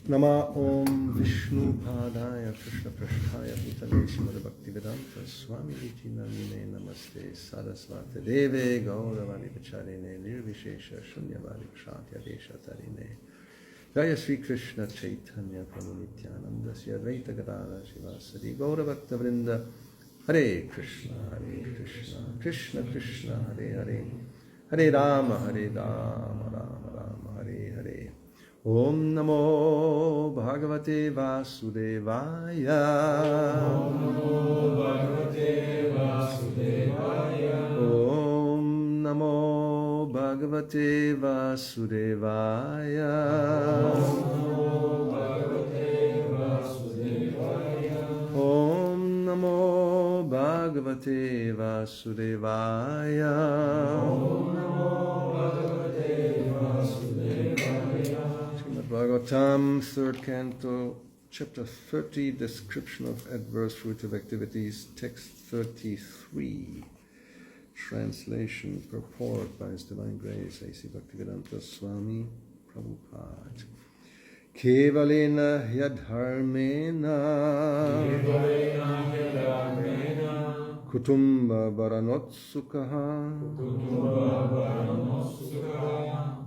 Nama Om Vishnu Padaya Krishna Prasthaya Bhutale Srimad Bhaktivedanta Swami Iti Namine Namaste Sarasvati Deve Gauravani Vacharine Nirvishesha Shunyavadi Kshatya Desha Tarine Jaya Sri Krishna Chaitanya Prabhu Nityananda Sri Advaita Gadara Shivasadi Gauravakta Vrinda Hare Krishna Krishna Krishna Hare Hare Hare Rama Rama Rama Hare Hare Om Namo Bhagavate Vasudevaya. Om Namo Bhagavate Vasudevaya. Om Namo Bhagavate Vasudevaya. Om Namo Om Namo Bhagavate Bhagavate Vasudevaya. Vasudevaya. Om Namo Bhagavate Vasudevaya. Bhagavatam, 3rd canto, chapter 30, description of adverse fruitive activities, text 33, translation, purport by His Divine Grace, A.C. Bhaktivedanta Swami Prabhupada. Kevalena yadharmena kutumba varanotsukaha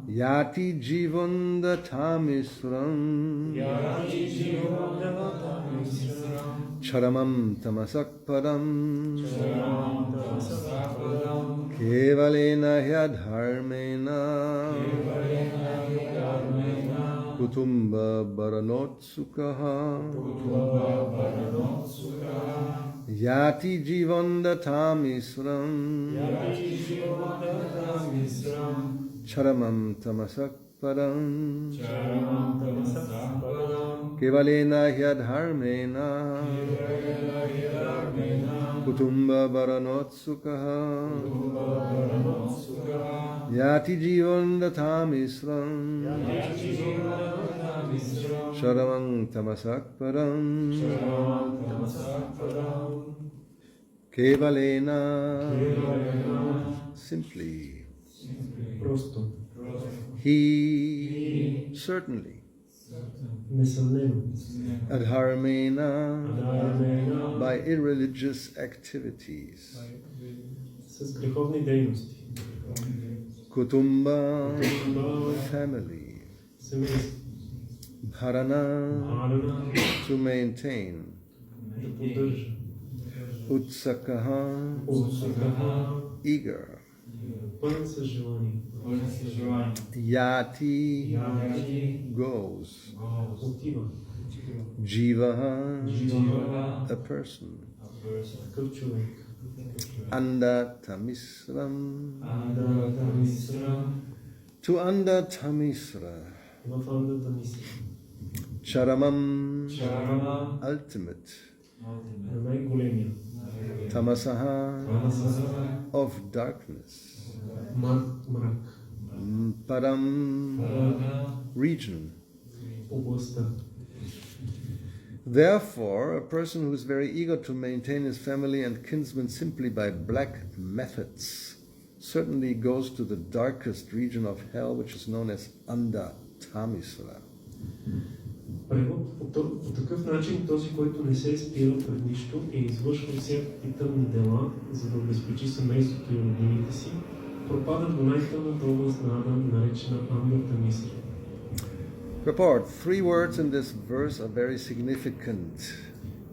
Yati jivondatamisram Charamam tamasakpadam Kevalena hyadharmena Kutumba baranotsukaha Yati jivondatamisram Charamam tamasak padam Kevalena hyadharmena Kutumba baranotsukaha Yati jivondatamisram Charamam tamasak padam Kevalena simply Просто. He certainly Несъмнено. Adharmena Адхармена. by irreligious activities. С греховни дейности. Kutumba Kutumба. family. Семейство. Bharana Бхарана. to maintain. Да поддържа. Utsakaha Утсукаха. eager. Пълен с желание. Yati Яти. goes. Отива. Jivaha Джива. a person. Такъв човек. Andatamisram Андата мисра. to Andatamisra. В андата мисра. Charamam Чарама. ultimate. На най-големия. Tamasaha Тамаса. of darkness. Мрак. Param Парана. region. Областта. Therefore, a person who is very eager to maintain his family and kinsmen simply by black methods certainly goes to the darkest region of hell, which is known as Andatamisra. Превод по такъв начин този, който не се спира пред нищо и извършва всякакви тъмни дела, за да обезпечи семейството и роднините си, пропада до най-тъмната област на Ада, наречена Андата Мисра. Report. 3 words in this verse are very significant.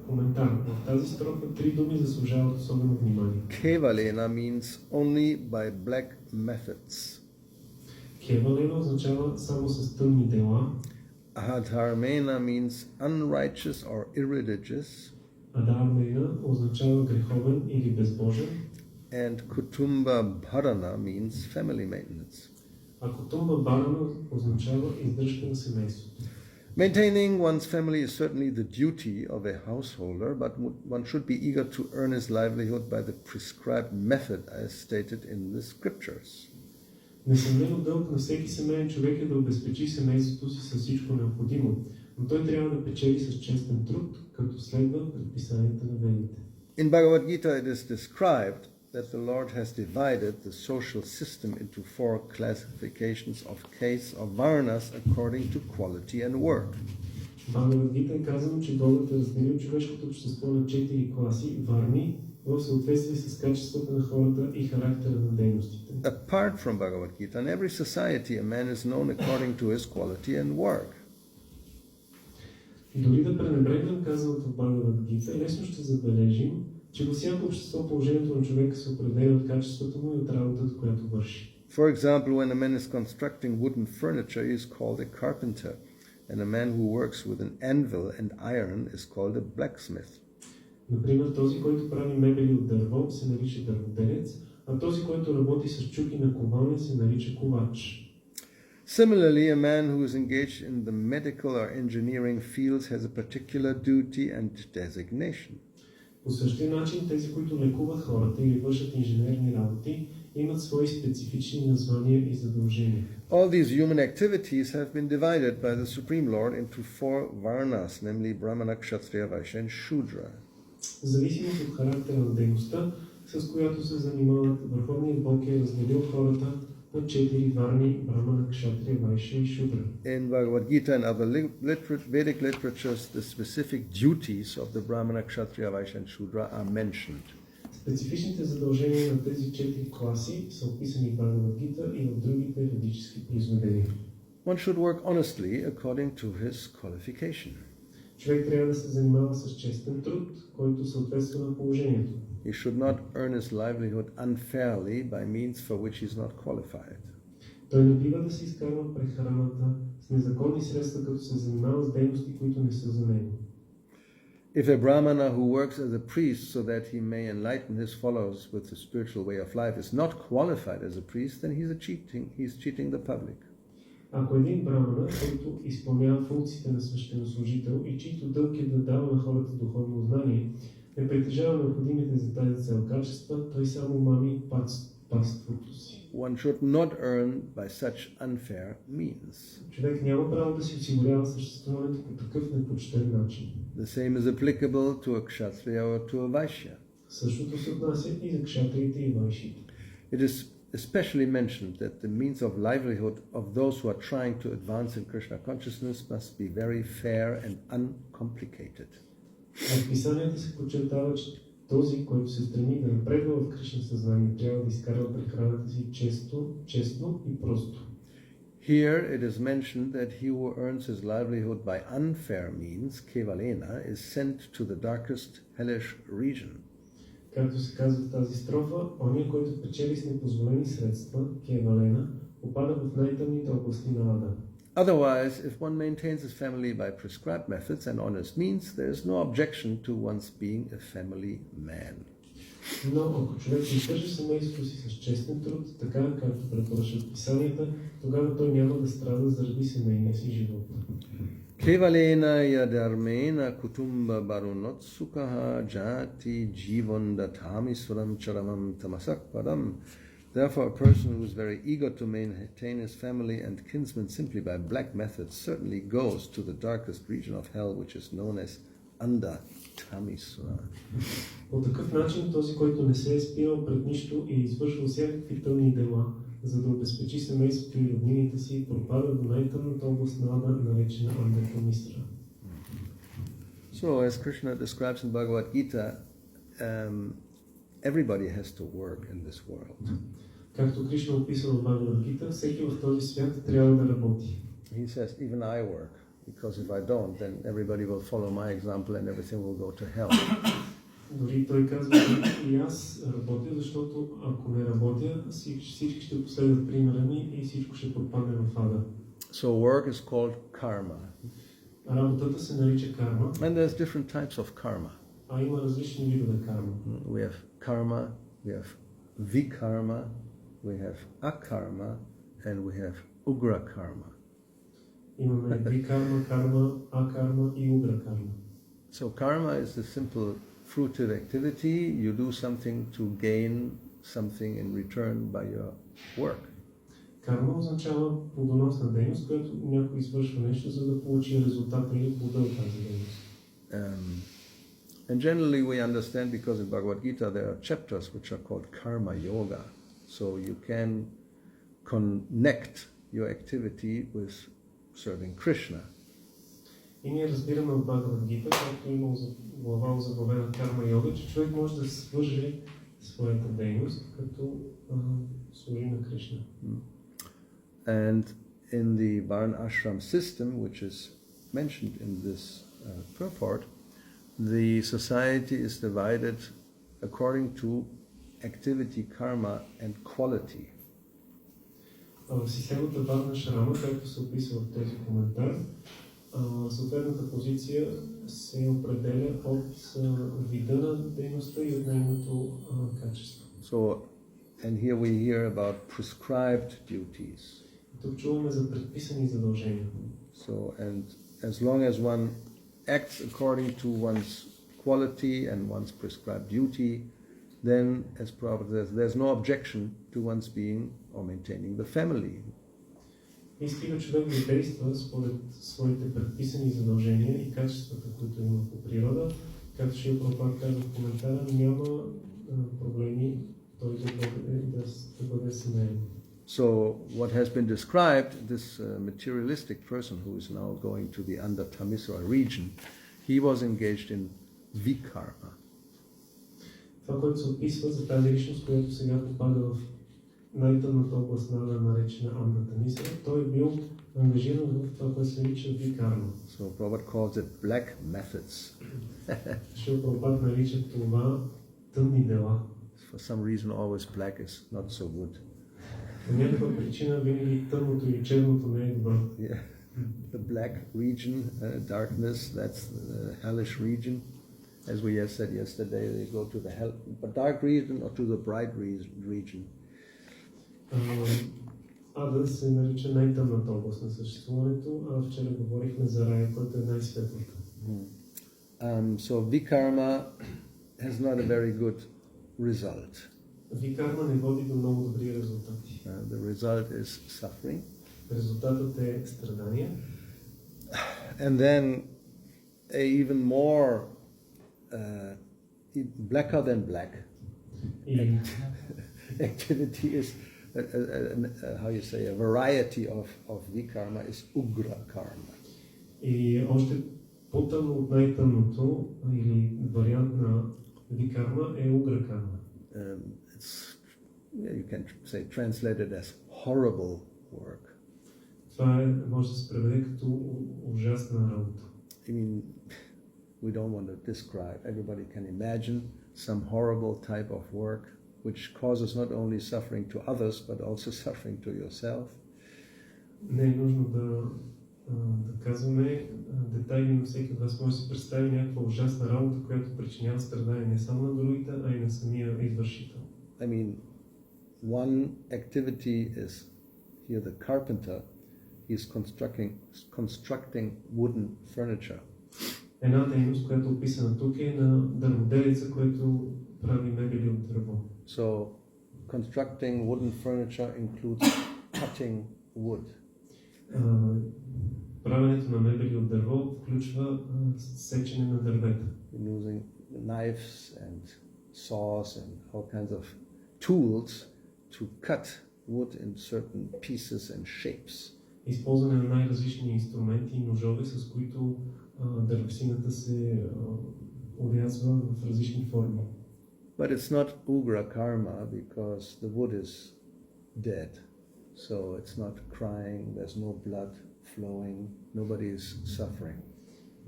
Коментар. В тази строфа 3 думи заслужават особено внимание. Kevalena means only by black methods. Кевалена означава само с тъмни дела. Adharmena means unrighteous or irreligious. Адхармена означава греховен или безбожен. And Kutumba Bharana means family maintenance. А Кутумба Барана означава издръжка на семейството. Maintaining one's family is certainly the duty of a householder, but one should be eager to earn his livelihood by the prescribed method as stated in the scriptures. Несъмнено дълг на всеки семейен човек е да обезпечи семейството си с всичко необходимо, но той трябва да печели с честен труд, като следва предписанията на ведите. In Bhagavad Gita it is described that the Lord has divided the social system into 4 classifications of castes or varnas according to quality and work. В Бхагавад-гита е казано, че Бог е разделил човешкото общество на 4 класи, варни, в съответствие с качествата на хората и характера на дейностите. Apart from Bhagavad Gita, in every society a man is known according to his quality and work. Дори да пренебрегнем казаното в Бхагавад-гита, лесно ще забележим, че във всяко общество положението на човека се определя от качеството му и от работата, която върши. For example, when a man is constructing wooden furniture, he is called a carpenter, and a man who works with an anvil and iron is called a blacksmith. Например, този, който прави мебели от дърво, се нарича дърводелец, а този, който работи с чуки на коване, се нарича ковач. Similarly, a man who is engaged in the medical or engineering fields has a particular duty and designation. По същия начин, тези, които лекуват хората или вършат инженерни работи, имат свои специфични названия и задължения. All these human activities have been divided by the Supreme Lord into 4 varnas, namely Brahmana, Kshatriya, Vaishya and Shudra. В зависимост от характера на дейността, с която се занимават, Върховният Бог е разделил хората на 4 варни, Брахмана, Кшатрия, Вайшя и Шудра. In Bhagavad Gita and other Vedic literatures, the specific duties of the Brahmana, Kshatriya, Vaishya and Shudra are mentioned. Специфичните задължения на тези 4 класи са описани в Бхагавад-гита и в другите ведически произведения. One should work honestly according to his qualification. Човек трябва да се занимава с честен труд, който съответства на положението. He should not earn his livelihood unfairly by means for which he is not qualified. Той не бива да се изкарва прехраната с незаконни средства, като се занимава с дейности, които не са за него. If a Brahmana who works as a priest so that he may enlighten his followers with the spiritual way of life is not qualified as a priest, then he's cheating the public. Ако един брамана, който изпълнява функциите на свещенослужител и чийто дълг е да дава на хората духовно знание, не притежава необходимите за тази цел качества, той само мами паството си. One should not earn by such unfair means. Човек няма право да си осигурява съществуването по такъв непочтен начин. The same is applicable to a kshatriya or to a vaishya. Същото се отнася и за кшатриите и вайшите. It is especially mentioned that the means of livelihood of those who are trying to advance in Krishna consciousness must be very fair and uncomplicated. В писанията се подчертава, че този, който се стреми да напредва в Кришна съзнание, трябва да изкарва прехраната си честно и просто. Here it is mentioned that he who earns his livelihood by unfair means, kevalena, is sent to the darkest hellish region. Както се казва в тази строфа, ония, който печели с непозволени средства, кевалена, попада в най-тъмните области на ада. Otherwise, if one maintains his family by prescribed methods and honest means, there is no objection to one's being a family man. Но ако човек издържа семейството си с честен труд, така както препоръчват писанията, тогава той няма да страда заради семейния си живот. Kevalena yadarmena kutumba barunot sukhaha jati jivandatamisvaram charamam tamasak padam. Therefore, a person who is very eager to maintain his family and kinsmen simply by black methods certainly goes to the darkest region of hell, which is known as Andatamisura. По такъв начин, този, който не се е спирал пред нищо и извършва всякакви тъмни дела, за да обезпечи семейството и роднините си, пропада до най-тъмната област на ада, наречена Анdatamisura. So, as Krishna describes in Bhagavad Gita, everybody has to work in this world. Както Кришна описва в Бхагавад-гита, всеки в този свят трябва да работи. He says, even I work, because if I don't, then everybody will follow my example and everything will go to hell. Дори той казва, и аз работя, защото ако не работя, всички ще последват примера ми и всичко ще пропадне в ада. So work is called karma. Работата се нарича карма. And there's different types of karma. А има различни видове карма. We have karma, we have vikarma, we have akarma, and we have ugra karma. Имаме викарма, карма, акарма и угра карма. So karma is the simple fruitive activity. You do something to gain something in return by your work. Карма означава плодоносна дейност, която някой извършва нещо, за да получи резултата или плода от тази дейност. And generally we understand because in Bhagavad Gita there are chapters which are called karma yoga. So you can connect your activity with serving Krishna. И ние разбираме от Бхагавад Гита, както има глава озаглавена карма йога, че човек може да свърже своята дейност, като служи на Кришна. And in the Varna ashram system, which is mentioned in this purport, the society is divided according to activity, karma and quality. В системата Варна Шрама, както се описва в този коментар, съответната позиция се определя от вида на дейността и от нейното качество. So, and here we hear about prescribed duties. Тук чуваме за предписани задължения. So, and as long as one acts according to one's quality and one's prescribed duty, then, as Prabhupada says, there's no objection to one's being or maintaining the family. И стига човек да действа според своите предписани задължения и качествата, които има по природа, както Шрила Прабхупада казва в коментара, няма проблеми той да бъде семейен. So what has been described, this materialistic person who is now going to the under Tamisra region, he was engaged in vikarma. Това, което се описва за тази личност, която сега попада в най-тъмната област на наречена Анда Тамисра, той е бил ангажиран в това, което се нарича викарма. So Prabhupada calls it black methods. Шрила Прабхупада нарича това тъмни дела. For some reason always black is not so good. По някаква причина винаги тъмното и черното не е добро. Yeah. The black region, darkness, that's the hellish region. As we have said yesterday, they go to the dark region or to the bright region. Ада се нарича най-тъмната област на съществуването, а вчера говорихме за рая, който е най-светлата. So vikarma has not a very good result. Викарма не води до много добри резултати. The result is suffering. Резултатът е страдание. And then even more blacker than black activity is how you say, a variety of vikarma is ugra karma. И още по-тъмно от най-тъмното или вариант на викарма е угра карма. You can say translated as horrible work. Това може да се преведе като ужасна работа. I mean, we don't want to describe. Everybody can imagine some horrible type of work which causes not only suffering to others but also suffering to yourself. Не е нужно да казваме детайли, но всеки от вас може да се представи някаква ужасна работа, която причинява страдания не само на другите, а и на самия извършител. I mean, one activity is here the carpenter. He is constructing wooden furniture. Една дейност, която е описана тук е на дърводелица, който прави мебели от дърво. So, constructing wooden furniture includes cutting wood. Правенето на мебели от дърво включва сечене на дървета. Using knives and saws and all kinds of tools to cut wood in certain pieces and shapes. Използване на най-различни инструменти и ножове, с които дървесината се орязва в различни форми. But it's not ugra karma because the wood is dead. So it's not crying, there's no blood flowing, nobody is suffering.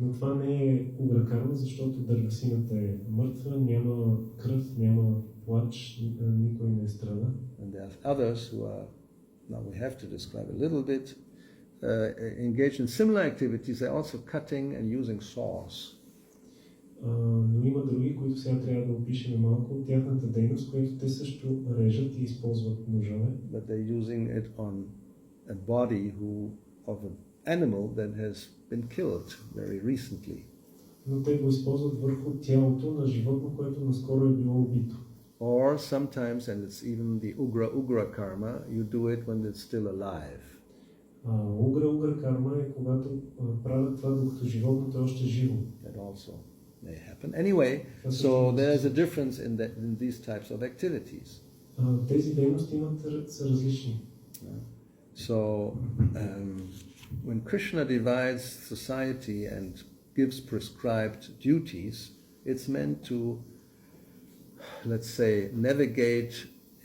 Но това не е угра карма, защото дървесината е мъртва, няма кръв, няма плач, никой не страда. And there are others who are, now we have to describe a little bit, engaged in similar activities. They're also cutting and using saws. Но има други, които сега трябва да опишем малко от тяхната дейност, която те също режат и използват ножове. But they're using it on a body of an animal that has been killed very recently. Но те го използват върху тялото на животно, което наскоро е било убито. Or sometimes, and it's even the ugra karma, you do it when it's still alive. Угра карма е когато правят това, докато животното е още живо. That also. may happen. Anyway, so there's a difference in these types of activities. Тези дейности са различни. So when Krishna divides society and gives prescribed duties, it's meant to, let's say, navigate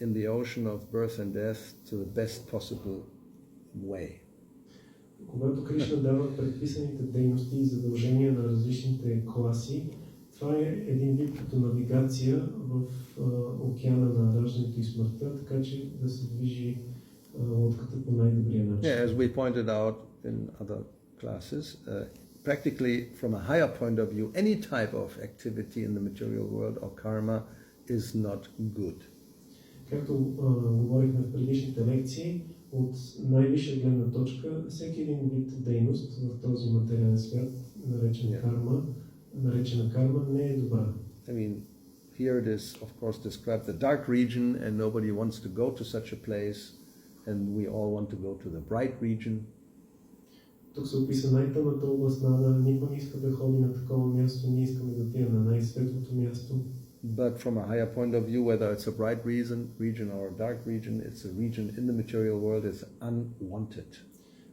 in the ocean of birth and death to the best possible way. Когато Кришна дава предписаните дейности и задължения на различните класи, това е един вид като навигация в океана на раждането и смъртта, така че да се движи лодката по най-добрия начин. Yeah, as we pointed out in other classes, practically from a higher point of view, any type of activity in the material world or karma is not good. Както говорихме в предишните лекции, от най-висша гледна точка, всеки един вид дейност в този материален свят, наречена карма, не е добра. I mean, here it is, of course, described the dark region, and nobody wants to go to such a place, and we all want to go to the bright region. Тук се описа най-тъмната област на Ада, никой не иска да ходи на такова място, ние искаме да отидем на най-светлото място. But from a higher point of view, whether it's a bright region or a dark region, it's a region in the material world, it's unwanted.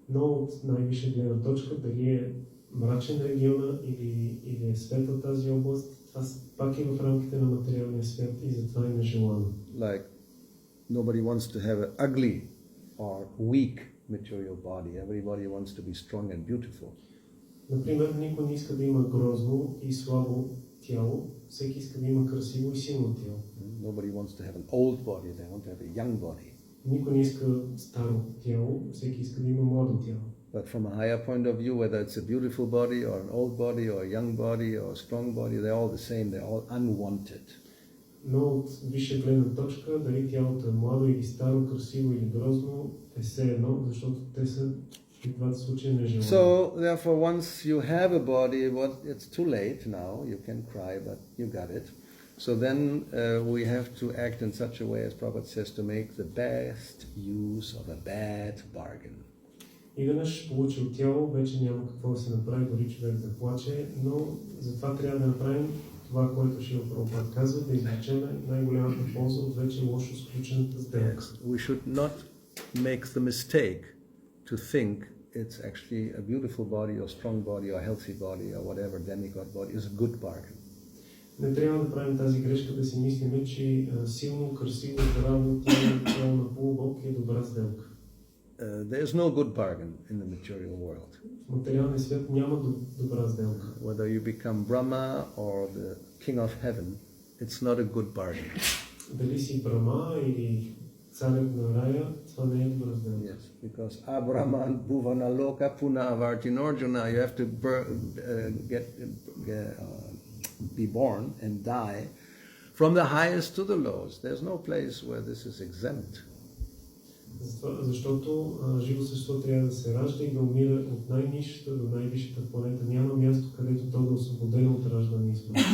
Но от най-висша гледна точка, дали е мрачен региона или е светла тази област, това пак е в рамките на материалния свят и затова е нежелано. Like, nobody wants to have an ugly or weak material body. Everybody wants to be strong and beautiful. Например, никой не иска да има грозно и слабо тяло, всеки иска да има красиво и силно тяло. Nobody wants to have an old body, they want to have a young body. Никой не иска старо тяло, всеки иска да има младо тяло. But from a higher point of view, whether it's a beautiful body or an old body or a young body or a strong body, they're all the same, they're all unwanted. Но от висша гледна точка, дали тялото е младо или старо, красиво или грозно, е все едно, защото те са в двата случая нежелани. So, therefore, once you have a body, it's too late now, you can cry, but you got it. So then we have to act in such a way, as Prabhupada says, to make the best use of a bad bargain. И веднъж получил тяло, вече няма какво да се направи, дори човек да плаче, но затова трябва да направим това, което Шрила Прабхупад казва, да извлечем най-голямата полза от вече лошо сключената сделка. We should not make the mistake to think it's actually a beautiful body or strong body or healthy body or whatever demigod body is a good bargain. Не трябва да правим тази грешка да си мислиме, че силно, красиво, здраво тяло на полубог е добра сделка. There's no good bargain in the material world. В материалния свят няма добра сделка. Whether you become Brahma or the king of heaven, it's not a good bargain. Дали си Брама или царят на рая, това не е добра сделка. Yes, because Abrahman Bhuvana Loka Puna Avartin Arjuna, you have to be born and die from the highest to the lowest. There's no place where this is exempt. Защото живо същество трябва да се ражда и да умира от най-низшата до най-висшата планета. Няма място, където то да е освободено от раждане и смърт.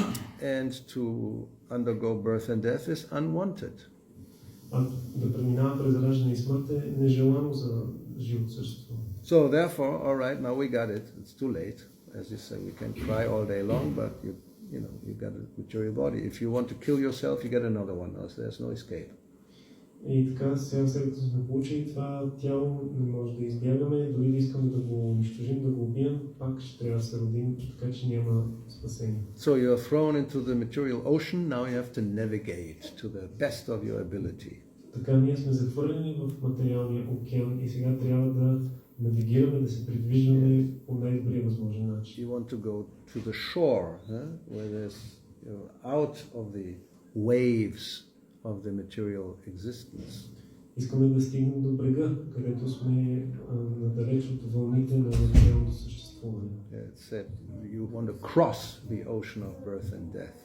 And to undergo birth and death is unwanted. А да преминава през раждане и смърт е нежелано за живо същество. So therefore, all right, now we got it. It's too late. As you say, we can cry all day long, but you got a material body. If you want to kill yourself, you get another one. Else there's no escape. И така, сега след като сме получили това тяло, не може да избягаме, дори да искаме да го унищожим, да го убием, пак ще трябва да се родим, така че няма спасение. So you are thrown into the material ocean, now you have to navigate to the best of your ability. Така ние сме захвърлени в материалния океан и сега трябва да навигираме, да се придвижваме по най-добрия възможен начин. You want to go to the shore, where there's out of the waves of the material existence. Искаме да стигнем до брега, където сме надалеч от вълните на материалното съществуване. It said you want to cross the ocean of birth and death.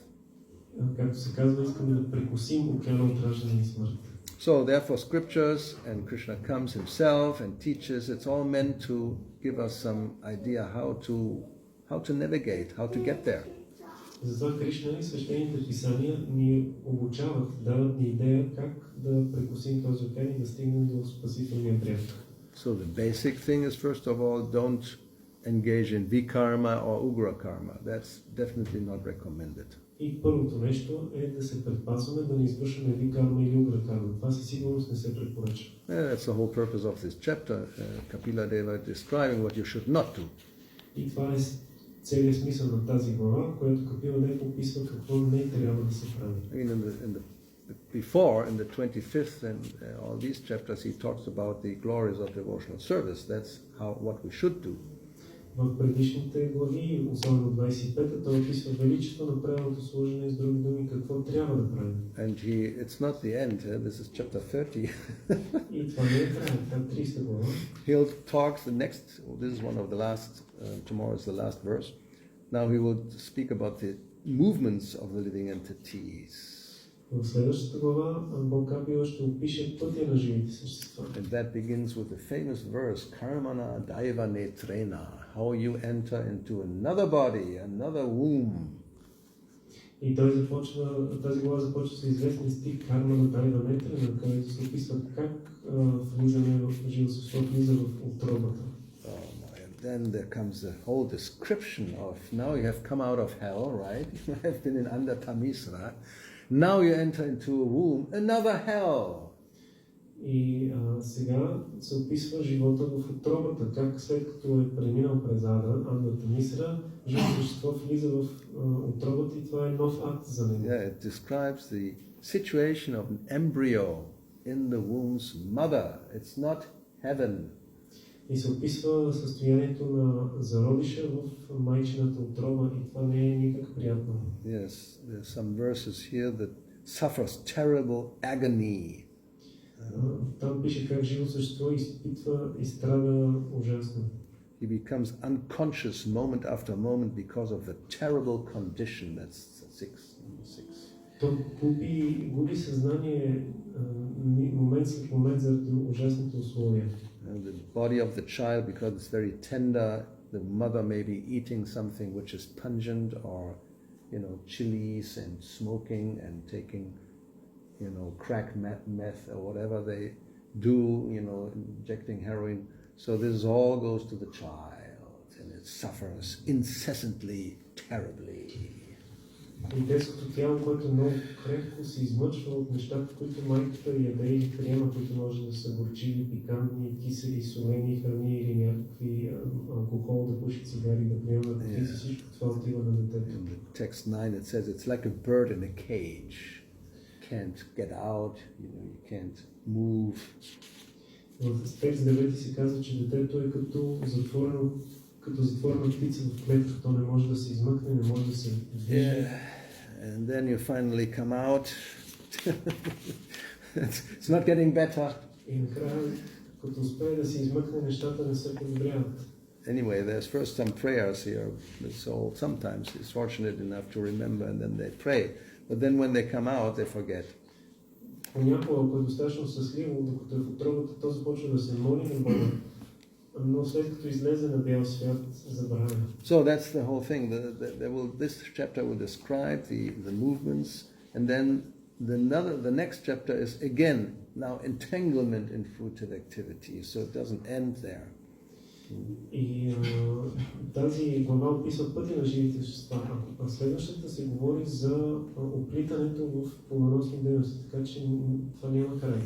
Както се казва, искаме да прекосим океана от раждане и смърт. So therefore scriptures and Krishna comes himself and teaches, it's all meant to give us some idea how to navigate, how to get there. Затова Кришна и свещените писания ни обучават, дават ни идея как да прекусим този океан и да стигнем до спасителния бряг. So the basic thing is, first of all, don't engage in vikarma or ugra karma. That's definitely not recommended. И първото нещо е да се предпазваме да не извършваме викарма или угра карма. Това със сигурност не се препоръчва. That's the whole purpose of this chapter. Kapila Deva describing what you should not do. И това е целият смисъл на тази глава, която Капила Дев описва какво не трябва да се прави. I mean, before, in the 25th and all these chapters, he talks about the glories of devotional service. That's what we should do. В предишните глави, особено 25-та, той описва величието на правилното служение, с други думи, какво трябва да правим. And it's not the end. This is chapter 30. И това не е край, там 30 глава. He'll talk this is one of the last, tomorrow is the last verse. Now he will speak about the movements of the living entities. В следващата глава Бхакти ще опише пътя на живите същества. And that begins with the famous verse, Karmana Daiva Netrena, how you enter into another body, another womb. И тази глава започва с известен стих Карма на Дайва Нетрена, където се описва как влизане в живо същество, влиза в утробата. Then there comes the whole description of, now you have come out of hell, right? You have been in under Tamisra. Now you enter into a womb, another hell. И сега се описва живота в утробата, как след като е преминал през Андата Мисра, живото същество влиза в утробата и това е нов акт за него. Yeah, it describes the situation of an embryo in the womb's mother. It's not heaven. И се описва състоянието на зародиша в майчината утроба и това не е никак приятно. Yes, there's some verses here that suffers terrible agony. Там пише как живо същество изпитва и страда ужасно. He becomes unconscious moment after moment because of the terrible condition. That's number 6. То губи съзнание момент след момент заради ужасните условия. And the body of the child, because it's very tender, the mother may be eating something which is pungent or, chilies and smoking and taking, crack meth or whatever they do, injecting heroin. So this all goes to the child and it suffers incessantly, terribly. И детското тяло, което много крехко се измъчва от нещата, които майката яде или приема, които може да са горчиви, пикантни, кисели, солени храни или някакви алкохол, да пуши цигари, да приемат, всичко това отива на детето. In the text 9 it says it's like a bird in a cage. Can't get out, you can't move. В текст 9 се казва, че детето е като затворена птица в клетка, то не може да се измъкне, не може да се движи. And then you finally come out. It's not getting better. И накрая, като успее да се измъкне, нещата не се подобряват. Anyway, there's first some prayers here. So sometimes it's fortunate enough to remember and then they pray. But then when they come out, they forget. Понякога, ако е достатъчно щастливо, докато е в утробата, то започва да се моли на Бога. Но след като излезе на бял свят, забравя. So that's the whole thing. This chapter will describe the movements, and then the next chapter is again now entanglement in fruitive activities. So it doesn't end there. И тази глава описва пътя на живите същества, а следващата се говори за оплитането в плодоносни дейности, така че това няма край.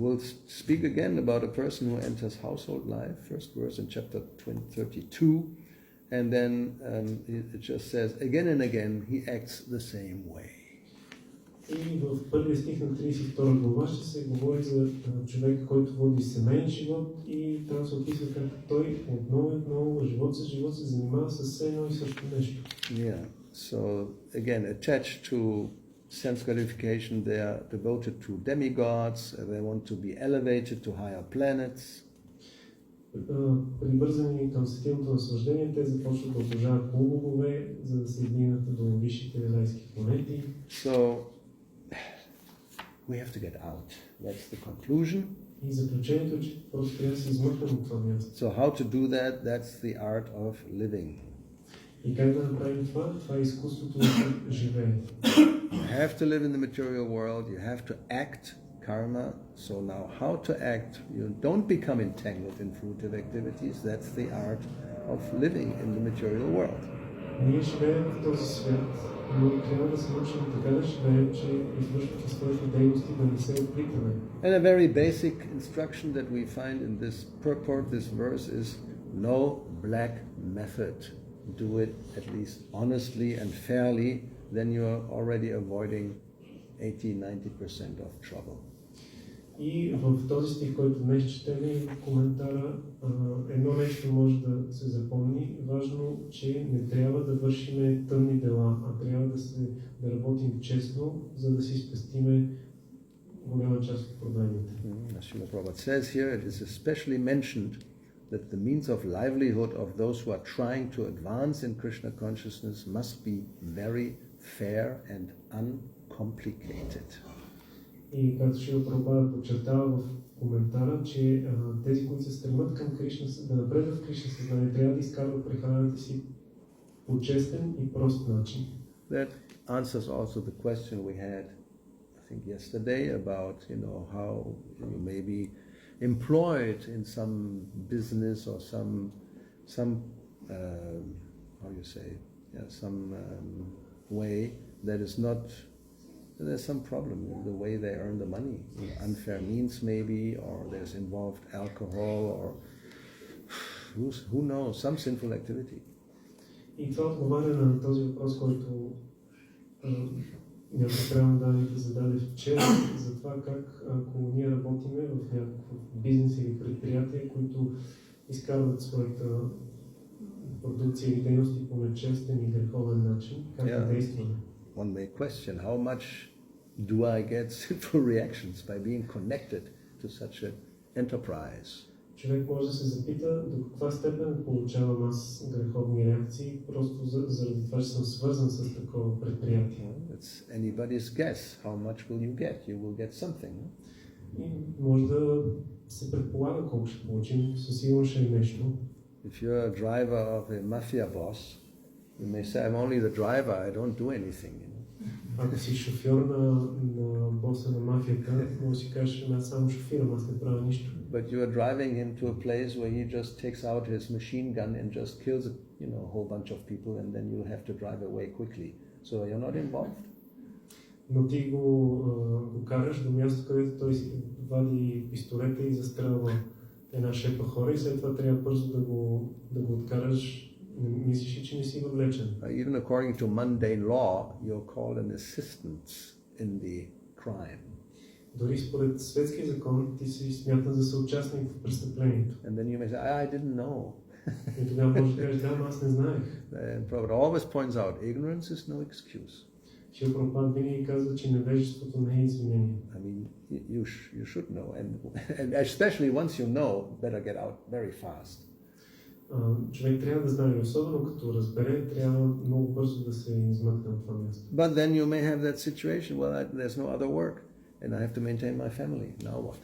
We'll speak again about a person who enters household life, first verse in chapter 32, and then it just says, again and again, he acts the same way. И в първия стих на 32 глава ще се говори за човек, който води семейен живот и там се описва как той отново, живот за живот се занимава с едно и също нещо. Yeah, so again, attached to sense gratification, they are devoted to demigods, they want to be elevated to higher planets. Привързани към сетилното наслаждение, те започват да обожават полубогове, за да се издигнат до висшите райски планети. So we have to get out. That's the conclusion. И заключението е, че просто трябва да се измъкнем от това място. So how to do that? That's the art of living. И как да направим това? Това е изкуството да живее. You have to live in the material world. You have to act karma. So now how to act, you don't become entangled in fruitive activities. That's the art of living in the material world. Ние живеем в този свят, но трябва да се научим така да живеем, че извършвайки своите дейности да не се оплитаме. And a very basic instruction that we find in this purport, this verse, is no black method. Do it at least honestly and fairly, then you're already avoiding 80-90% of trouble. И в този стих, който днес четем и в коментара, едно нещо може да се запомни. Важно, че не трябва да вършиме тъмни дела, а трябва да работим честно, за да си спестиме голяма част от проблемите. As Srila Prabhupada says here, it is especially mentioned that the means of livelihood of those who are trying to advance in Krishna consciousness must be very fair and uncomplicated. И както Шрила Прабхупада подчертава в коментара, че тези, които се стремят към Кришна, да напредват в Кришна съзнание, трябва да изкарват прехраната си по честен и прост начин. That answers also the question we had, I think, yesterday about, how you may be employed in some business or some way that is not. There's some problem in the way they earn the money, unfair means maybe, or there's involved alcohol, or who knows, some sinful activity. И това отговаря на този въпрос, който някакъв да зададе вчера, за това как ако ние работиме в някакъв бизнес или предприятие, които изкарват своята продукция или дейности по нечестен и греховен начин, как да действаме. One may question, how much do I get sinful reactions by being connected to such an enterprise? Човек може да се запита до каква степен получавам аз греховни реакции, просто заради това, че съм свързан с такова предприятие. It's anybody's guess. How much will you get? You will get something. И може да се предполага колко ще получим, със сигурно ще е нещо. If you're a driver of a mafia boss, you may say, I'm only the driver, I don't do anything. Ако си шофьор на боса на мафията, може да си кажеш, аз само шофирам, аз не правя нищо. But you are driving him to a place where he just takes out his machine gun and just kills a whole bunch of people, and then you'll have to drive away quickly. So you're not involved. Но ти го караш до място, където той си вади пистолета и застрелва една шепа хора и след това трябва бързо да го откараш. Мислиш, че не си въвлечен. Even according to mundane law, you're called an assistant in the crime. Дори според светския закон ти си смятан за съучастник в престъплението. And then you may say, I didn't know. И тогава може да кажеш, да, аз не знаех. And Prabhupada always points out, ignorance is no excuse. Шрила Прабхупада винаги казва, че невежеството не е извинение. I mean, you should know, and especially once you know, better get out very fast. Човек трябва да знае, особено като разбере, трябва много бързо да се измъкне от това място. But then you may have that situation, there's no other work, and I have to maintain my family. Now what?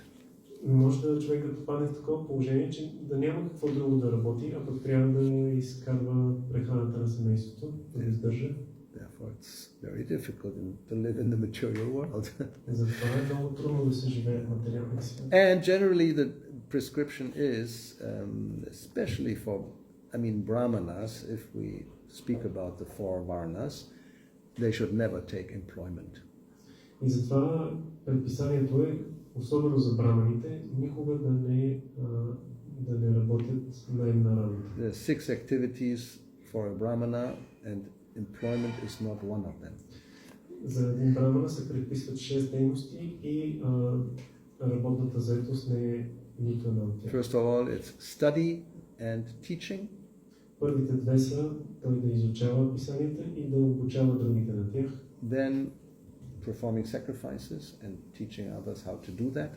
Може да човек да попадне в такова положение, че да няма какво друго да работи, а пък трябва да изкарва прехраната на семейството, да издържа. Therefore, it's very difficult to live in the material world. Затова е много трудно да се живее в материалния свят. And generally the prescription is, especially for, brahmanas, if we speak about the four varnas, they should never take employment. И затова предписанието е, особено за браманите, никога да не работят наемна работа. There are 6 activities for a brahmana, and employment is not one of them. За един брамана се предписват 6 дейности и работната заетост не е нито една от тях. First of all, it's study and teaching. Първите две са той да изучава писанията и да обучава другите на тях. Then performing sacrifices and teaching others how to do that.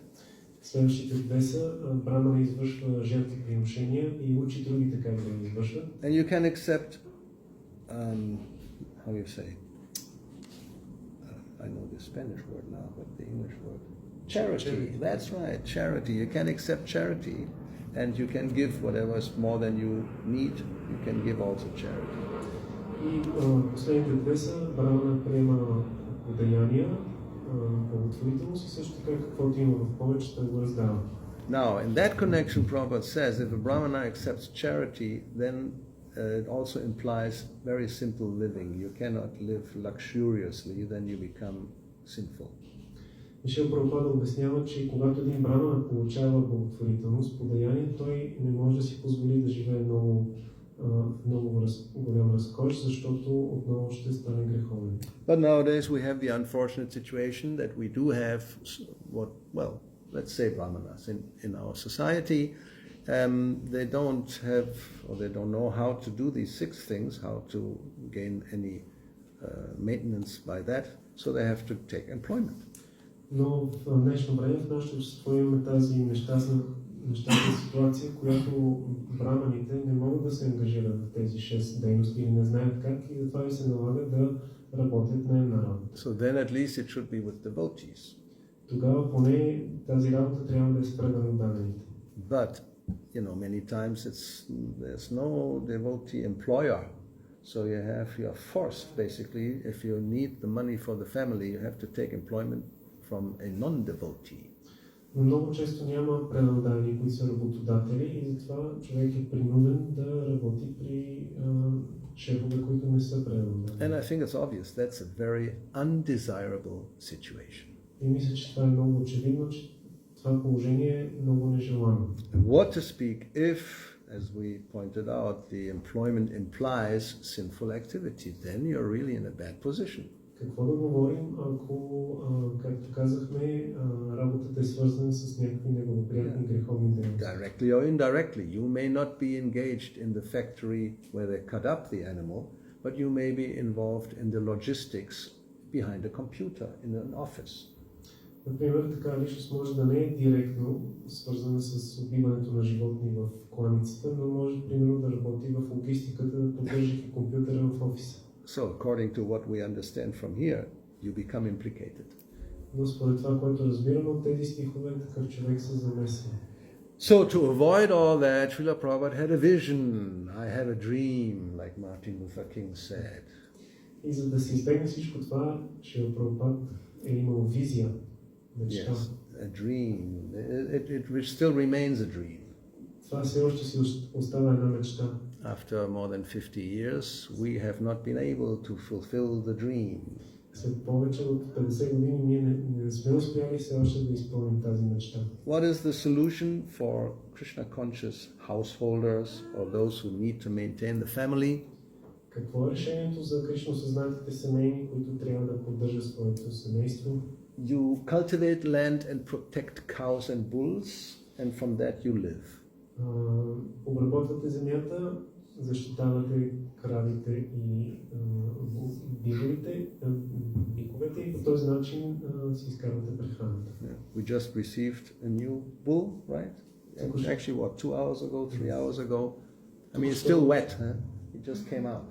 Следващите две са брамана извършва жертвоприношения и учи другите как да ги извършват. And you can accept, how you say, I know the Spanish word now, but the English word, charity. That's right, charity. You can accept charity, and you can give whatever is more than you need. You can give also charity. И последните две са брамана приема подаяния, благотворителност и също така каквото има в повече да го раздава. Now, in that connection, Prabhupada says if a Brahmana accepts charity, then it also implies very simple living. You cannot live luxuriously, then you become sinful. Мишел Прабхупада обяснява, че когато един брамана получава благотворителност, подаяние, той не може да си позволи да живее много голям разкош, защото отново ще стане греховен. But nowadays we have the unfortunate situation that we do have let's say brahmanas in our society. They don't have, or they don't know how to do these 6 things, how to gain any maintenance by that, so they have to take employment. Но в днешно време в нашето общество имаме тази нещастна ситуация, която браманите не могат да се ангажират в тези 6 дейности или не знаят как и затова ви се налага да работят наемна работа. So then at least it should be with devotees. Тогава поне тази работа трябва да е с предан данните. But many times there's no devotee employer, so you're forced basically. If you need the money for the family, you have to take employment from a non-devotee. Но много често няма преданодайни, които са работодатели и затова човек е принуден да работи при шефове, които не са преданодайни. And I think it's obvious that's a very undesirable situation. И мисля, че това е много очевидно, че това положение е много нежелано. And what to speak if, as we pointed out, the employment implies sinful activity, then you're really in a bad position. Какво да говорим, ако, както казахме, работата е свързана с някакви неблагоприятни греховни дейности? Directly or indirectly. You may not be engaged in the factory where they cut up the animal, but you may be involved in the logistics behind a computer in an office. Например, така личност може да не е директно свързана с убиването на животни в кланицата, но може, примерно, да работи в логистиката, поддържайки компютъра в офиса. So, according to what we understand from here, you become implicated. Но според това, което разбираме от тези стихове, такъв човек се замесва. So, to avoid all that, Srila Prabhupada had a vision. I had a dream, like Martin Luther King said. И за да се избегне всичко това, Шрила Прабхупад е имал визия. Yes, a dream. It still remains a dream. Това все още си остава една мечта. After more than 50 years, we have not been able to fulfill the dream. След повече от 50 години ние не сме успяли все още да изпълним тази мечта. What is the solution for Krishna conscious householders or those who need to maintain the family? Какво е решението за Кришна съзнатите семейни, които трябва да поддържат своето семейство? You cultivate land and protect cows and bulls, and from that you live. Обработвате земята, защитавате кравите и биковете и по този начин си изкарвате прехраната. We just received a new bull, right? Actually, 2 hours ago, 3 hours ago? I mean, it's still wet, huh? It just came out.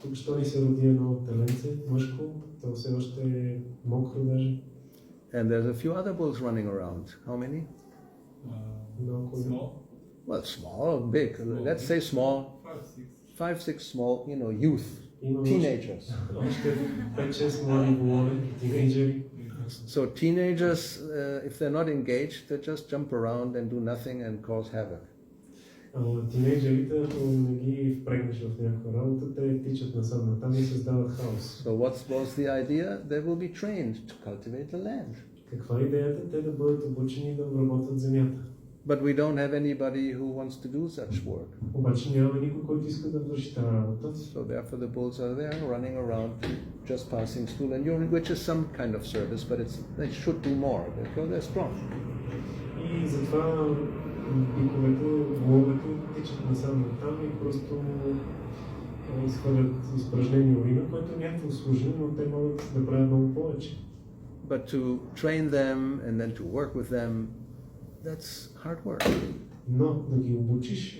Тук що ни се роди едно теленце, мъжко, то все още е мокро даже. And there's a few other bulls running around. How many? Small. Well, small, big. Let's say small. 5, 6 small, youth, teenagers. So teenagers, if they're not engaged, they just jump around and do nothing and cause havoc. Тинейджерите, ако не ги впрегнеш в някаква работа, те тичат насам натам и създават хаос. So what was the idea? They will be trained to cultivate the land. Каква е идеята? Те да бъдат обучени да обработват земята. But we don't have anybody who wants to do such work. Обаче няма никой, който иска да върши тази работа. So therefore the bulls are there running around, just passing stool and urine, which is some kind of service, but they should do more because they're strong. И затова биковете, воловете тичат насам натам и просто изхвърлят изпражнени урина, което е някакво служение, но те могат да правят много повече. But to train them and then to work with them, that's hard work. Но да ги обучиш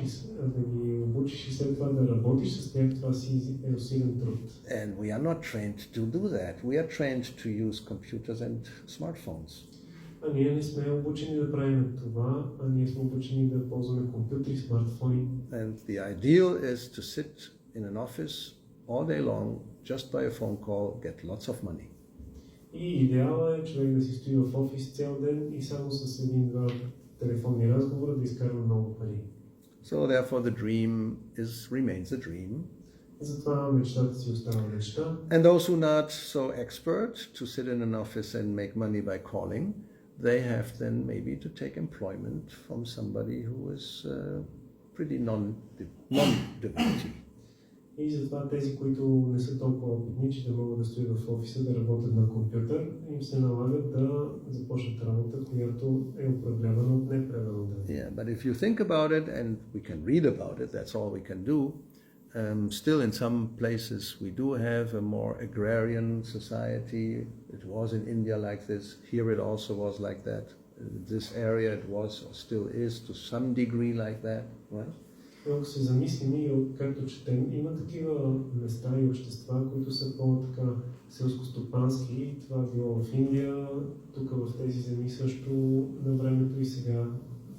и след това да работиш с тях, това си е усилен труд. And we are not trained to do that. We are trained to use computers and smartphones. А ние не сме обучени да правим това, а ние сме обучени да ползваме компютри, смартфони. And the ideal is to sit in an office all day long, just by a phone call, get lots of money. И идеалът е човек да си стои в офис цял ден и само с един-два телефонни разговора да изкарва много пари. So therefore the dream remains a dream. Затова мечтата си остава мечта. And those who are not so expert to sit in an office and make money by calling, they have then maybe to take employment from somebody who is pretty non-devotee. И затова тези, които не са толкова опитни, че да могат да стоят в офиса, да работят на компютър, им се налагат да започнат работа, която е управлявана от непредано дело. Yeah, but if you think about it, and we can read about it, that's all we can do. Still in some places we do have a more agrarian society. It was in India like this. Here it also was like that. In this area it was or still is to some degree like that, right? Ако се замислим и както четем, има такива места и общества, които са по-така селскостопански. Това било в Индия, тук в тези земи също на времето и сега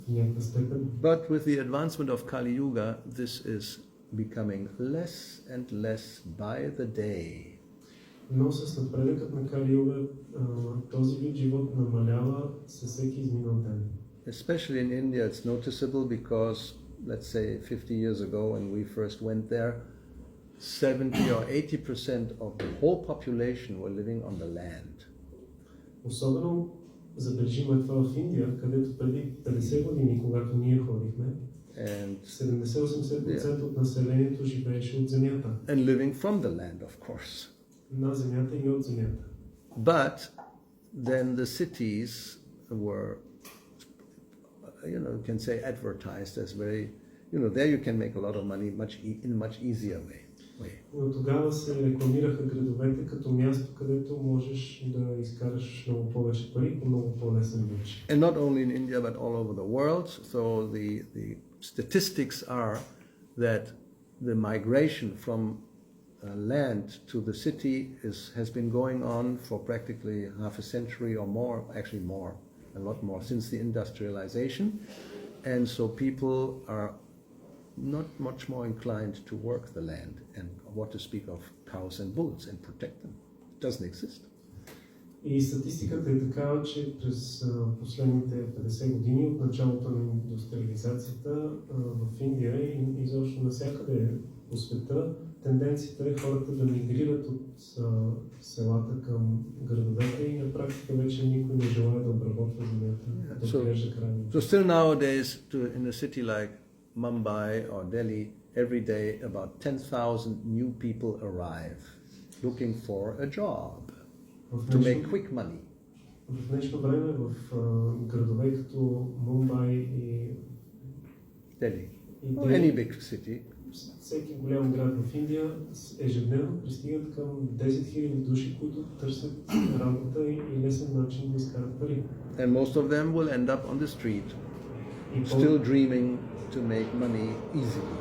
в някаква степен. But with the advancement of Kali Yuga, this is becoming less and less by the day. Но с напредъкът на Кали Юга този вид живот намалява със всеки изминал ден. Especially in India, it's noticeable because, let's say, 50 years ago when we first went there, 70 or 80% of the whole population were living on the land. Особено забележимо е това в Индия, където преди 50 години, когато ние ходихме, 70-80% от населението живееше от земята. And living from the land, of course. На земята и от земята. But then the cities were, you can say advertised as very, there you can make a lot of money in a much easier way. Но тогава се рекламираха градовете като място, където можеш да изкараш много повече пари по много по-лесен начин. And not only in India but all over the world. So the statistics are that the migration from land to the city has been going on for practically half a century or more, actually more, a lot more, since the industrialization. And so people are not much more inclined to work the land and what to speak of cows and bulls and protect them. It doesn't exist. И статистиката е такава, че през последните 50 години от началото на индустриализацията в Индия и изобщо навсякъде по света, тенденцията е хората да мигрират от селата към градовете и на практика вече никой не желая да обработва земята, да отглежда крави. So still nowadays in a city like Mumbai or Delhi, every day about 10,000 new people arrive looking for a job to make quick money. В днешно време в градове като Мумбай и Delhi, or any big city, всеки голям град в Индия ежедневно пристигат към 10 000 души, които търсят работа и лесен начин да изкарат пари. And most of them will end up on the street, still dreaming to make money easily.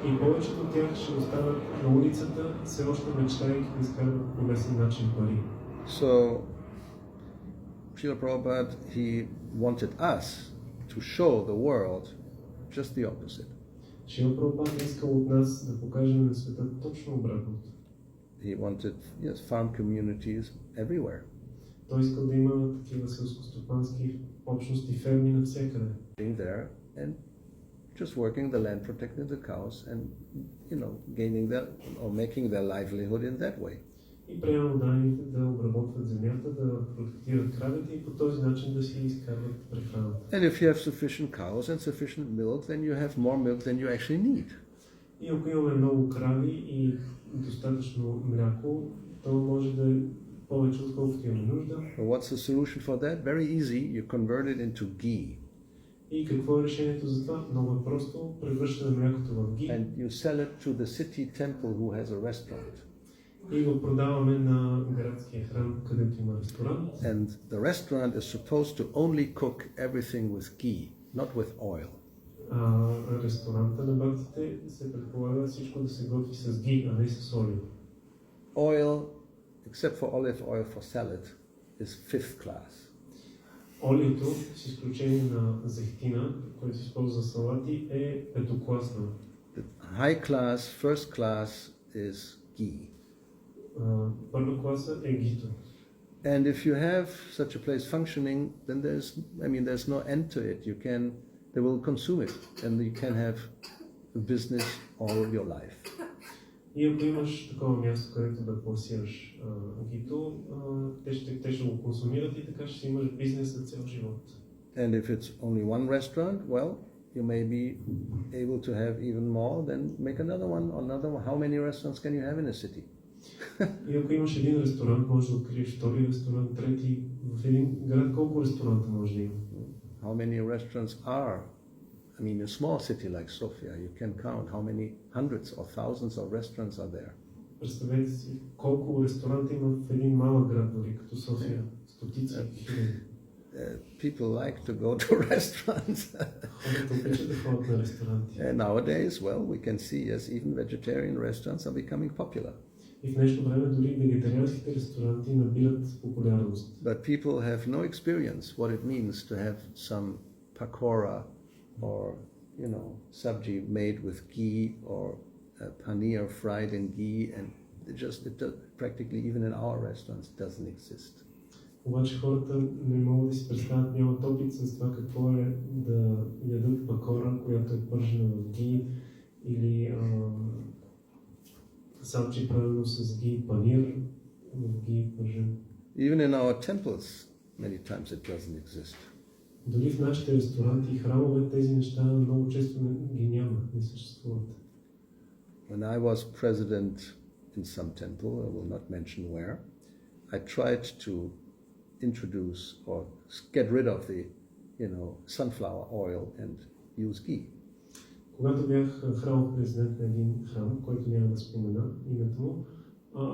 И повечето от тях ще останат на улицата, все още мечтайки да изкарват по лесен начин пари. So, Srila Prabhupada, he wanted us to show the world just the opposite. Шрила Прабхупада искал от нас да покажем на света точно обратното. He wanted, farm communities everywhere. Той искал да има такива селскостопански общности, ферми навсякъде. Being there and just working the land, protecting the cows and, gaining their or making their livelihood in that way. И приема данните да обработват земята, да протектират кравите и по този начин да си изкарват прехраната. And if you have sufficient cows and sufficient milk, then you have more milk than you actually need. И ако имаме много крави и достатъчно мляко, то може да е повече отколкото имаме нужда. What's the solution for that? Very easy. You convert it into ghee. И какво е решението за това? Много е просто. Превръщаме млякото в ги. And you sell it to the city temple who has a restaurant. И го продаваме на градския храм, където има ресторант. And the restaurant is supposed to only cook everything with ghee, not with oil. Ресторанта на бхактите се предполага всичко да се готви с ги, а не с олио. Oil, except for olive oil for salad, is fifth class. Олиото, с изключение на зехтина, който се използва за салати, е петокласно. The high class, first class is ghee. Първа класа е гито. And if you have such a place functioning, then there's no end to it. They will consume it, and you can have a business all your life. И ако имаш такова място, където да пласираш гито, те ще го консумират и така ще имаш бизнес за цял живот. And if it's only one restaurant, well, you may be able to have even more, then make another one. How many restaurants can you have in a city? И ако имаш един ресторант, можеш да откриеш втори ресторант, трети. В един град колко ресторанта може да има? How many restaurants are? I mean, a small city like Sofia, you can count how many hundreds or thousands of restaurants are there. Представете си колко ресторанта има в един малък град, дори като София. Стотици хиляди. People like to go to restaurants. And nowadays, well, we can see, yes, even vegetarian restaurants are becoming popular. И в днешно време дори вегетарианските ресторанти набират популярност. But people have no experience what it means to have some pakora or, sabji made with ghee or paneer fried in ghee, and practically even in our restaurants doesn't exist. Обаче хората не могат да си представят, нямат опит с това какво е да ядат пакора, която е пържена в ги, или сабчи правено с ги панир, в ги пържен. Even in our temples, many times it doesn't exist. Дори в нашите ресторанти и храмове тези неща много често ги няма, не съществуват. When I was president in some temple, I will not mention where, I tried to introduce or get rid of the, sunflower oil and use ghee. Когато бях храмов президент на един храм, който няма да спомена името му,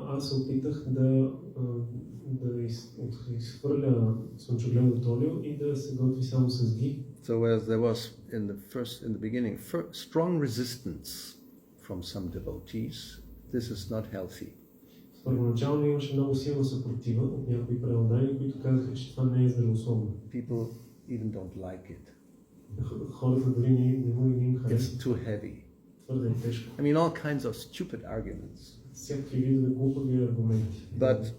аз се опитах да изхвърля слънчогледното олио и да се готви само с ги. So whereas there was in the beginning strong resistance from some devotees, this is not healthy. Първоначално имаше много силна съпротива от някои преладани, които казаха, че това не е здравословно. People even don't like it. Хората дори не им харесват. It's too heavy. Твърде е тежко. I mean, all kinds of stupid arguments. Всякакви видове глупави аргументи. But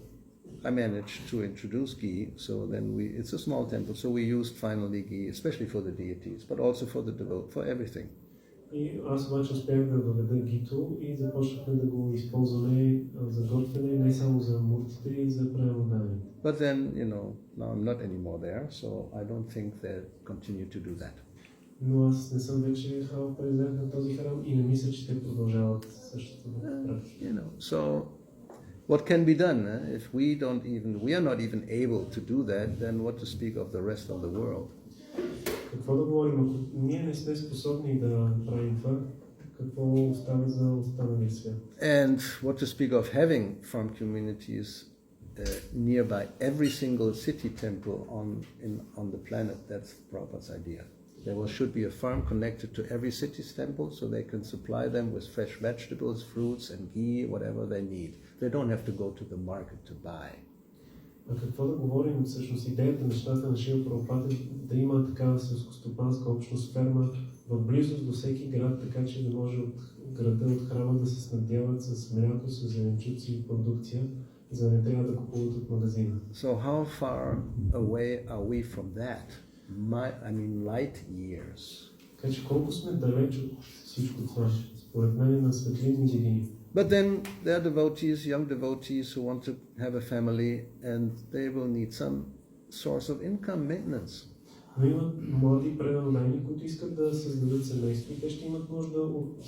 I managed to introduce ghee, so then it's a small temple, so we used finally ghee, especially for the deities, but also for everything. И аз обаче успях да въведа гито и започнахме да го използваме за готвене, не само за муртите и за преладани. But then, now I'm not anymore there, so I don't think they continue to do that. Но аз не съм вече храм президент на този храм и не мисля, че те продължават същото практика. So what can be done? If we are not even able to do that, then what to speak of the rest of the world? Какво да говорим, ако ние не сме способни да правим това, какво остава за останалия свят? And what to speak of having farm communities nearby every single city temple on the planet? That's Prabhupada's idea. There should be a farm connected to every city's temple so they can supply them with fresh vegetables, fruits and ghee, whatever they need. They don't have to go to the market to buy. А какво да говорим, всъщност идеята на нещата на Шрила Прабхупада е да има такава селскостопанска общност, ферма в близост до всеки град, така че да може от града, от храма да се снабдяват с мляко, с зеленчуци и продукция, за да не трябва да купуват от магазина. So how far away are we from that? Light years. Така че колко сме далеч от всичко това? Според мен на светлинни години. But then there are devotees, young devotees who want to have a family and they will need some source of income maintenance. Но има млади преданодайни, които искат да създадат семейство и те ще имат нужда от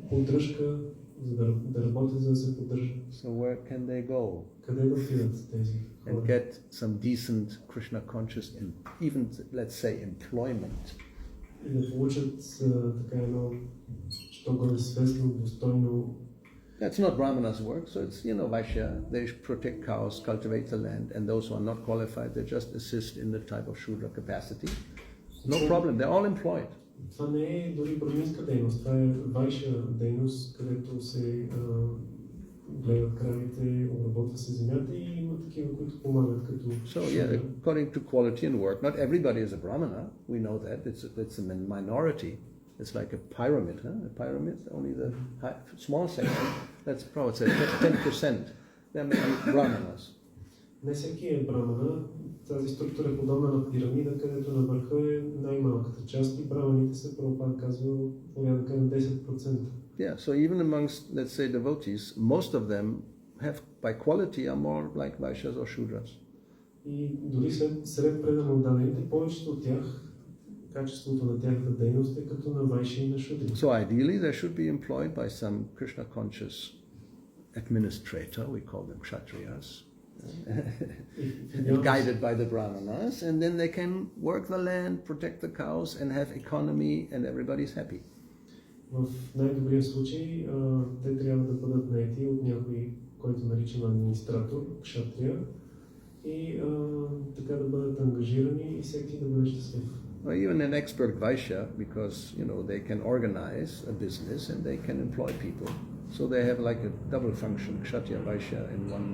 поддръжка, за да работят, за да се поддържат. So where can they go? Къде да отидат тези хора? And get some decent Krishna conscious and even, let's say, employment. И да получат така едно що-годе свестно, достойно. That's not Brahmana's work, so it's, Vaishya, they protect cows, cultivate the land, and those who are not qualified, they just assist in the type of Shudra capacity. No problem, they're all employed. Това не е дори браминска дейност, това е Вайша дейност, където се гледат кравите, обработва се земята и има такива, които помагат като... So yeah, according to quality and work, not everybody is a Brahmana, we know that, it's a minority. It's like a pyramid, A pyramid, only the small section, that's probably 10%. There may be Brahmanas. Не всеки е брамана. Тази структура е подобна на пирамида, където на върха е най-малката част и браманите са, Прабхупада казва, порядъка на 10%. Yeah, so even amongst, let's say, devotees, most of them have, by quality, are more like Vaishyas or Shudras. И дори сред предан отдалените, повечето от тях, качеството на тяхната дейност е като на вайши и на шудри. So ideally, they should be employed by some Krishna-conscious administrator, we call them Kshatriyas, guided by the Brahmanas, and then they can work the land, protect the cows, and have economy, and everybody's happy. В най-добрия случай те трябва да бъдат наети от някой, който наричам администратор, кшатрия, и така да бъдат ангажирани и всеки да бъде щастлив. Or even an expert Vaishya, because they can organize a business and they can employ people. So they have like a double function, Kshatriya Vaishya in one.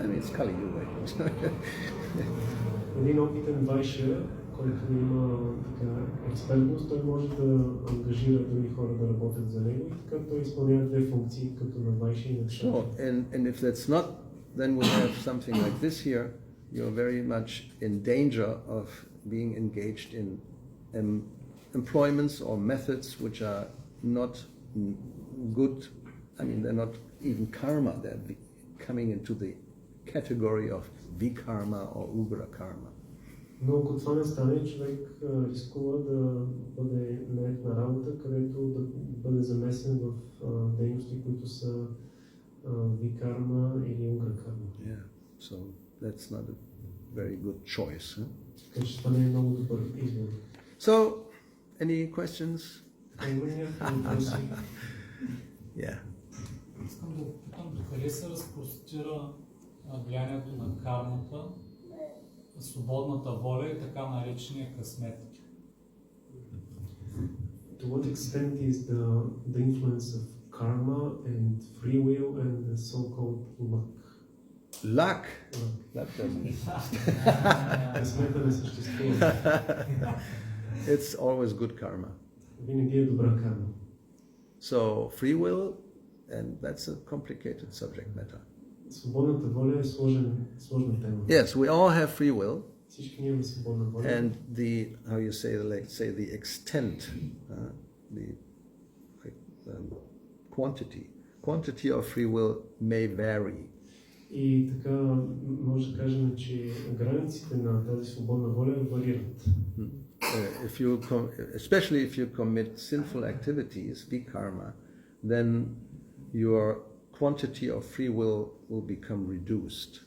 I mean, it's Kali Yuga. Един опитен вайшя, който има така експертност, той може да ангажира други хора да работят за него и така той изпълнява две функции, като на вайшя и на кшатрия. So, and if that's not, then we have something like this here. You're very much in danger of being engaged in employments or methods which are not good. I mean, they're not even karma. They're coming into the category of vikarma or ugra karma. Но ако това не стане, човек рискува да бъде нает на работа, където да бъде замесен в дейности, които са викарма или угра карма. Yeah, so that's not a very good choice. Huh? Така че това не е много добър избор. So, any questions? Има някакви въпроси? Yeah. Искам да попитам докъде се разпростира влиянието на кармата, свободната воля и така наречения късмет. To what extent is the influence of karma and free will and the so-called luck? Luck? That doesn't exist. Късмета не съществува. It's always good karma. Винаги е добра карма. So, free will, and that's a complicated subject matter. Свободната воля е сложна тема. Yes, we all have free will, Всички ние имаме свободна воля. and the extent, the quantity of free will may vary. И така може да кажем, че границите на тази свободна воля варират. Especially if you commit sinful activities, vikarma, then your quantity of free will become reduced.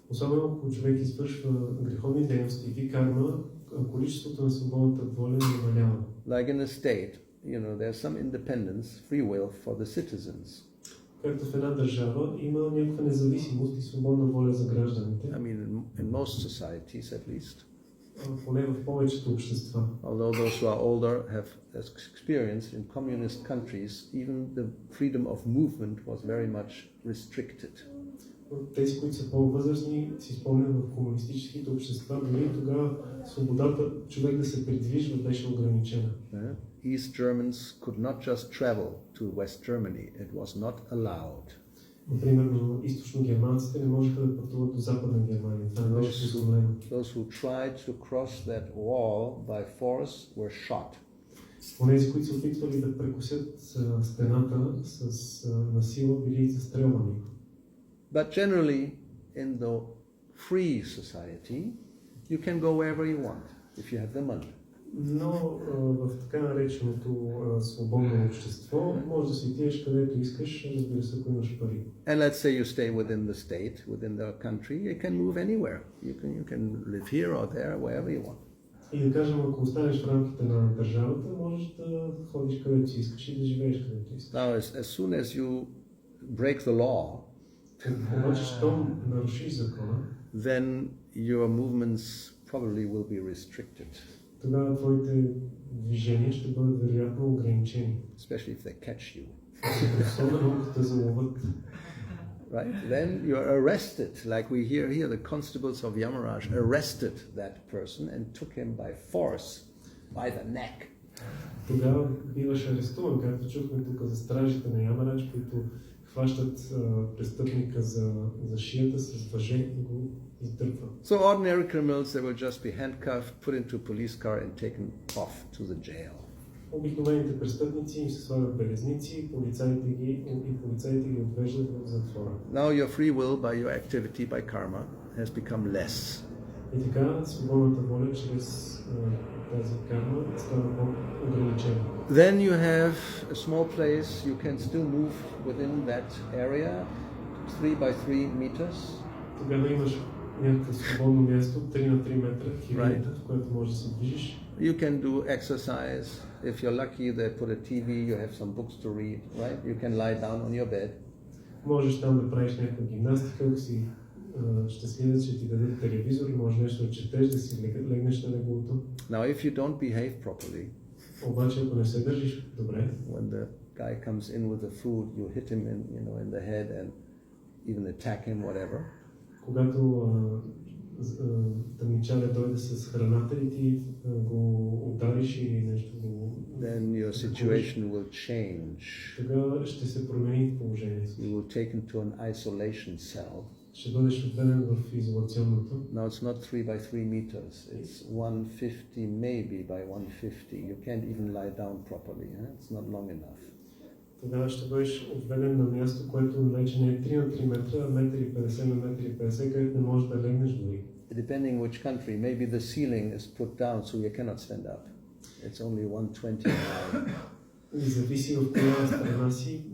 Особено ако човек извършва греховни дейности, викарма, количеството на свободната воля намалява. Like in a state, there's some independence, free will for the citizens. Както в една държава има някаква независимост и свободна воля за гражданите. I mean, in most societies at least. Поне в повечето общества. Although those who are older have experienced in communist countries, even the freedom of movement was very much restricted. Тези, които са по-възрастни, си спомнят в комунистическите общества, дори тогава свободата човек да се придвижва беше ограничена. East Germans could not just travel to West Germany. It was not allowed. Например, източно-германците не можеха да пътуват до Западна Германия. Това не беше позволено. Those who tried to cross that wall by force were shot. Онези, които се опитвали да прекусят стената с насила, били застрелвани. But generally, in the free society, you can go wherever you want if you have the money. Но в така нареченото свободно общество може да си отидеш където искаш, разбира се, ако имаш пари. And let's say you stay within the state, within the country, you can move anywhere. You can live here or there, wherever you want. И да кажем, ако останеш в рамките на държавата, можеш да ходиш където си искаш и да живееш където искаш. Now, as soon as you break the law, обаче, щом нарушиш закона, then your movements probably will be restricted. Тогава твоите движения ще бъдат вероятно ограничени. Especially if they catch you. Особено като те заловят. Right? Then you're arrested, like we hear here, the constables of Yamaraj arrested that person and took him by force, by the neck. Тогава биваш арестуван, както чухме тук за стражите на Ямарач, които хващат престъпника за шията с въже и го издърпват. So ordinary criminals, they will just be handcuffed, put into a police car and taken off to the jail. Обикновените престъпници им се слагат белезници и полицаите ги отвеждат в затвора. Now your free will by your activity, by karma, has become less. И така свободната воля чрез тази карма става по-ограничена. Then you have a small place, you can still move within that area, 3 by 3 meters. Тогава имаш някакво свободно място, 3 на 3 метра, хилядата, в което можеш да се движиш. You can do exercise. If you're lucky, they put a TV, you have some books to read, right? You can lie down on your bed. Можеш там да правиш някаква гимнастика, ако си щастлив, че ти дадат телевизор, може нещо да четеш, да си легнеш на леглото. Now, if you don't behave properly, обаче ако не се държиш добре, when the guy comes in with the food, you hit him in the head and even attack him, whatever. Когато тъмничаря дойде с храната и ти го удариш или нещо го... Then your situation will change. Тогава ще се промени положението. You will take into an isolation cell. Ще бъдеш отведен в изолационното. Now it's not 3 by 3 meters. It's 150 maybe by 150. You can't even lie down properly. It's not long enough. Тогава ще бъдеш отведен на място, което вече не е 3 на 3 метра, а 1,50 на 1,50, където не можеш да легнеш дори. Depending which country, maybe the ceiling is put down so you cannot stand up. It's only 120 high. И зависи в коя страна си,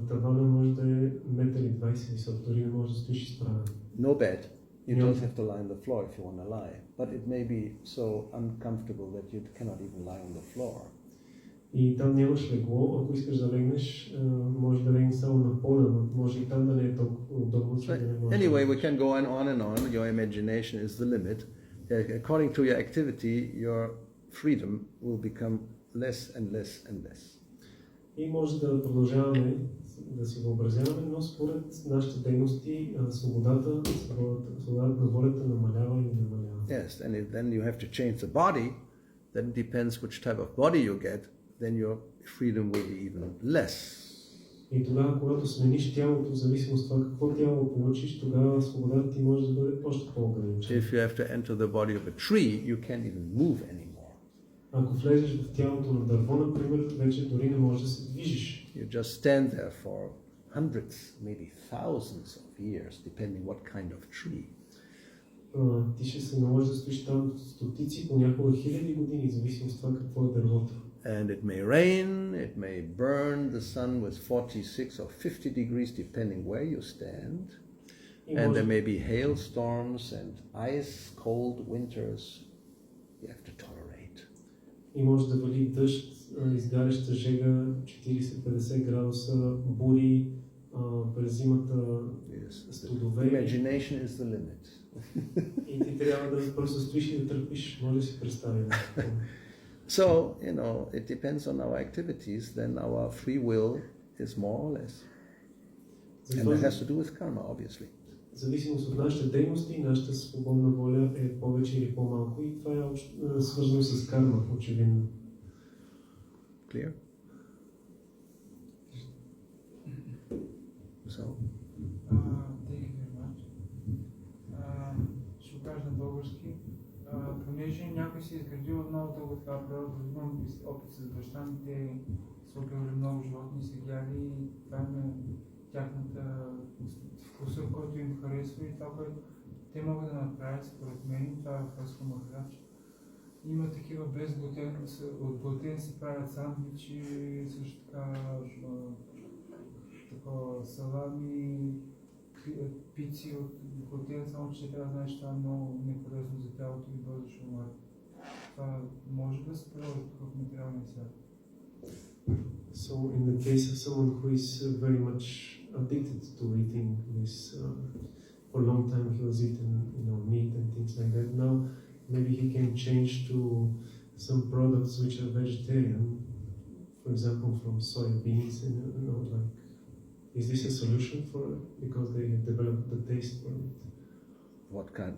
тавана може да е 1,20 м висок, дори не може да стоиш изправен. No bed. You just have to lie on the floor if you want to lie. But it may be so uncomfortable that you cannot even lie on the floor. И там нямаш легло, ако искаш да легнеш, може да легнеш само на пода, но може и там да не е толкова удобно, че да не можеш. Anyway, we can go on and on. Your imagination is the limit. According to your activity, your freedom will become less and less and less. И може да продължаваме да си въобразяваме, но според нашите дейности свободата на волята намалява и намалява. Yes, and then you have to change the body. Then it depends which type of body you get. Then your freedom will be even less. И тогава, когато смениш тялото, в зависимост от това какво тяло получиш, тогава свободата ти може да бъде още по-ограничена. If you have to enter the body of a tree, you can't even move anymore. Ако влезеш в тялото на дърво, например, вече дори не можеш да се движиш. You just stand there for hundreds, maybe thousands of years, depending what kind of tree. Ти ще се наложи да стоиш там стотици, понякога хиляди години, зависимо от това какво е дървото. And it may rain, it may burn the sun with 46 or 50 degrees, depending where you stand. And there may be hailstorms and ice, cold winters. You have to tolerate. И може да вали дъжд, изгаряща жега, 40-50 градуса, бури, през зимата студове. Imagination is the limit. И ти трябва да просто стоиш и да търпиш, може да си представим. So, it depends on our activities, then our free will is more or less. And that has to do with karma, obviously. Зависимост от нашите дейности, нашата свободна воля е повече или по-малко и това е свързано с карма, очевидно. Clear? So? Ще кажа на български. Понеже някой си изградил много дълго това природа, имам опит с баща ми, те са убивали много животни, са ядли и това е тяхната вкуса, който им харесва и това, което те могат да направят, според мен, това е фръско махарач. Има такива без глутен, от глутен се правят сандвичи, също така салами, пици от глутен, само че трябва да знаеш, това е много неполезно за тялото и бързо ще умре. Това може да се приложи тук в материалния свят. So in the case of someone who is very much addicted to eating this, for a long time he was eating, meat and things like that. Now maybe he can change to some products which are vegetarian, for example from soybeans, and like. Is this a solution for it? Because they have developed the taste for it. What kind?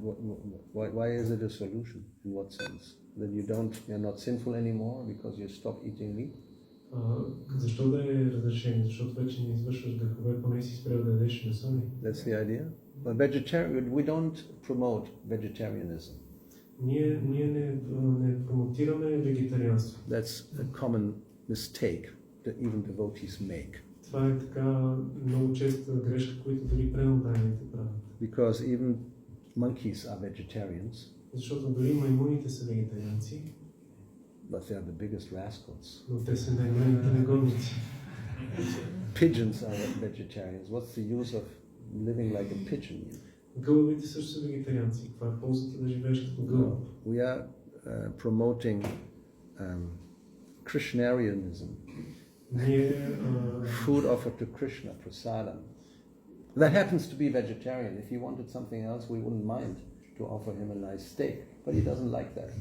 Why is it a solution? In what sense? that you're not sinful anymore because you stop eating meat? Защо да е разрешение? Защото вече не извършваш грехове, поне си спрял да ядеш месо ли? That's the idea. But we don't promote vegetarianism. Ние не промотираме вегетарианство. That's a common mistake that even devotees make. Това е така много честа грешка, които дори преданните правят. Because even monkeys are vegetarians. Защото дори маймуните са вегетарианци. But they are the biggest rascals. Но те са най-големите негодници. Pigeons are vegetarians. What's the use of living like a pigeon? Гълъбите също са вегетарианци. Каква е ползата да живееш като гълъб? We are promoting Krishnarianism. Food offered to Krishna, prasadam. That happens to be vegetarian. If he wanted something else, we wouldn't mind to offer him a nice steak. But he doesn't like that.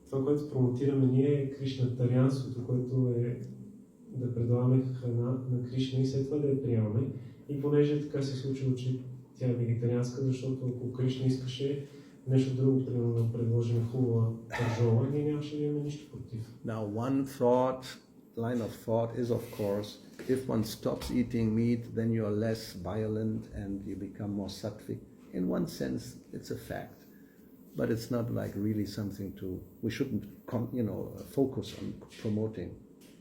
Това, което промотираме ние е кришнатарианството, което е да предлагаме храна на Кришна и след това да я приемаме. И понеже така се случило, че тя е вегетарианска, защото ако Кришна искаше нещо друго, примерно да предложим хубава пържола, ние нямаше да имаме нищо против. Now one line of thought is of course, if one stops eating meat, then you are less violent and you become more sattvic. In one sense, it's a fact. But it's not like really something we shouldn't, focus on promoting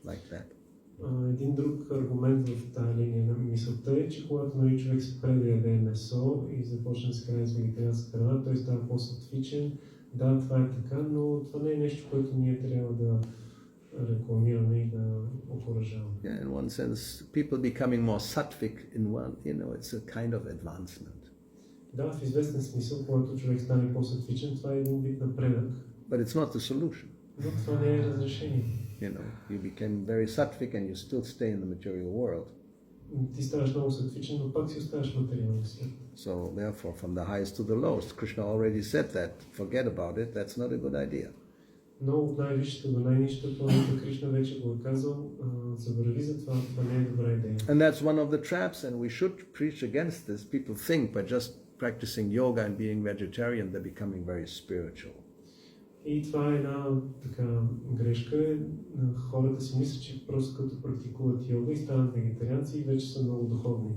like that. Един друг аргумент в тази линия на мисълта е, че когато човек спре да яде месо и започне да се храни с вегетарианска храна, той става по-сатвичен. Да, това е така, но това не е нещо, което ние трябва да рекламираме и да окуражаваме. Yeah, in one sense, people becoming more sattvic it's a kind of advancement. Да, в известен смисъл, когато човек стане по-сатвичен, това е един вид напредък. But it's not the solution. Но това не е разрешение. You became very sattvic and you still stay in the material world. Ти ставаш много сатвичен, но пак си оставаш материалния свят. So therefore, from the highest to the lowest, Krishna already said that. Forget about it. That's not a good idea. Но от най-висшето до най-нищото планета Кришна вече го е казал, завърви за това, това не е добра идея. And that's one of the traps, and we should preach against this. People think by just practicing yoga and being vegetarian, they're becoming very spiritual. И това е една така грешка. Хората си мислят, че просто като практикуват йога и станат вегетарианци и вече са много духовни.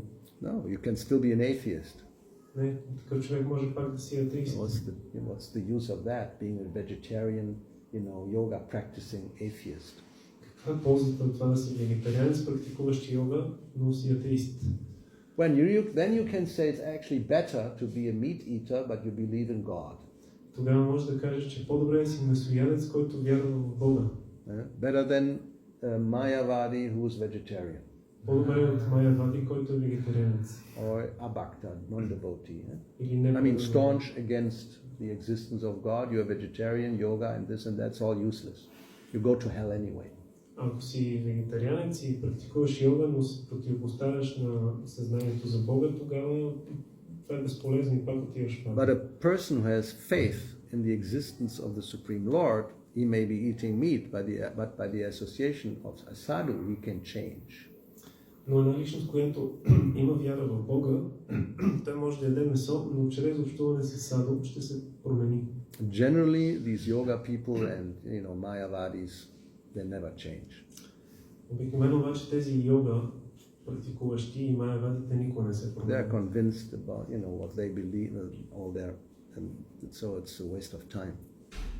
No, you can still be an atheist. Не, такъв човек може пак да си атеист. What's the use of that, being a vegetarian, yoga practicing atheist? Каква е ползата от това да си вегетарианец, практикуващ йога, но си атеист? Then you can say it's actually better to be a meat eater, but you believe in God. Тогава може да кажеш, че по-добре е си месоядец, който вярва в Бога. Better than Mayavadi who is vegetarian. По-добре е от Майявади, който е вегетарианец. Or Abhakta, non-devotee. Или не. I mean, staunch against the existence of God. You're a vegetarian, yoga, and this and that's all useless. You go to hell anyway. Ако си вегетарианец и практикуваш йога, но се противопоставяш на съзнанието за Бога, тогава това е безполезно и пак отиваш в ада. But a person who has faith in the existence of the Supreme Lord, he may be eating meat, but by the association of a sadhu, he can change. Но една личност, която има вяра в Бога, той може да яде месо, но чрез общуване с саду ще се промени. Generally, these yoga people and Mayavadis, they never change. Обикновено обаче тези йога практикуващи и майявадите никога не се променят. They are convinced about what they believe, all their, and so it's a waste of time.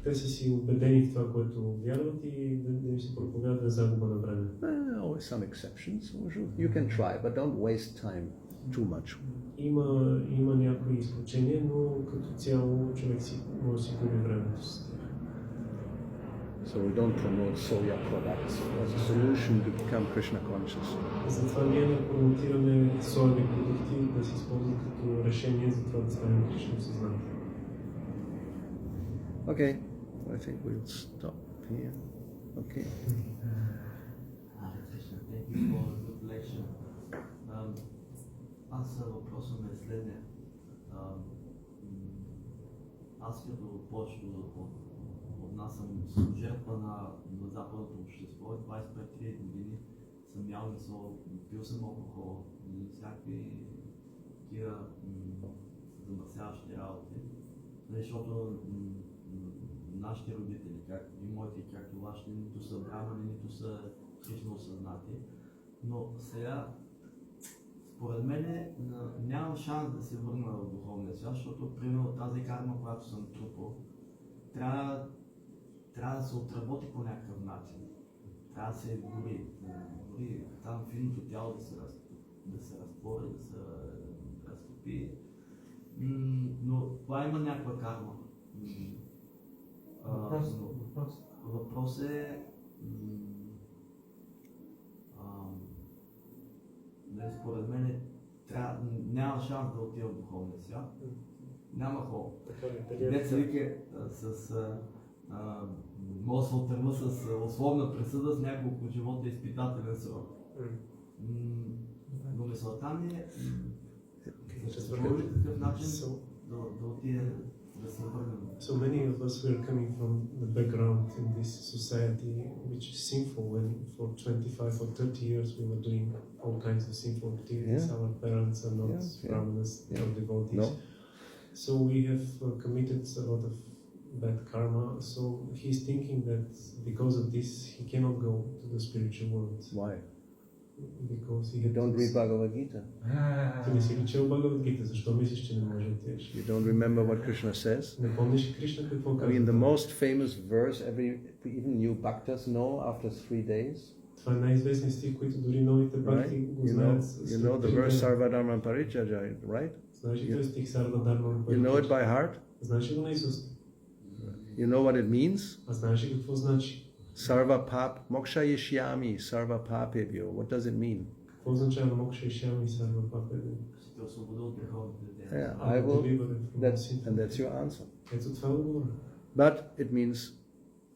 Те са си убедени в това, което вярват и да им се проповядва загуба на време. Always some exceptions. You can try, but don't waste time too much. Има някои изключения, но като цяло човек си може да си губи времето с тях. So we don't promote soya products as a solution to become Krishna conscious. Затова ние не промотираме соеви продукти да се използват като решение за това да станем Кришна съзнание. Okay, I think we'll stop here. Okay. Thank you for a good lecture. Аз въпросът ми е следния. Аз като почва отнасям жертва на западното общество, 25-30 години съм ял месо, пил съм алкохол и всякакви такива замърсяващи работи, защото нашите родители, както и моите, както вашите, нито са брамани, нито са Кришна осъзнати. Но сега, според мен, нямам шанс да се върна в духовния свят, защото, примерно, тази карма, която съм трупал, трябва да се отработи по някакъв начин. Трябва да се гори там финното тяло да се разтвори, да се разтопи. Но това има някаква карма. Въпрос е според мен няма шанс да отива в духовния свят. Няма хора. Деца вика може да се отърва с условна присъда с няколко живота изпитателен срок. Но мисълта ми е по такъв начин да отиде да се върнем. So many of us were coming from the background in this society which is sinful, when for 25 or 30 years we were doing all kinds of sinful activities. Our parents are not brahmanas, or devotees. No. So we have committed a lot of bad karma. So he's thinking that because of this he cannot go to the spiritual world. Why? Because he don't read Bhagavad Gita. Ти не си чел Bhagavad Gita, защо мислиш, че не може да отидеш? You don't remember what Krishna says? Не помниш Кришна какво казва? I mean, the most famous verse even new bhaktas know after 3 days. Това е най-известният стих, който дори новите бхакти го знаят. You know the verse Sarvadharma Parityajya, right? Знаеш ли този стих Sarvadharma Parityajya? You know it by heart? Знаеш ли го наизуст? You know what it means? А знаеш ли какво значи? Sarva pap mokshayishyami sarva papebhyo. What does it mean? Какво означава mokshayishyami sarva papebhyo? Yeah, I will. That's your answer. Ето това е отговор. But it means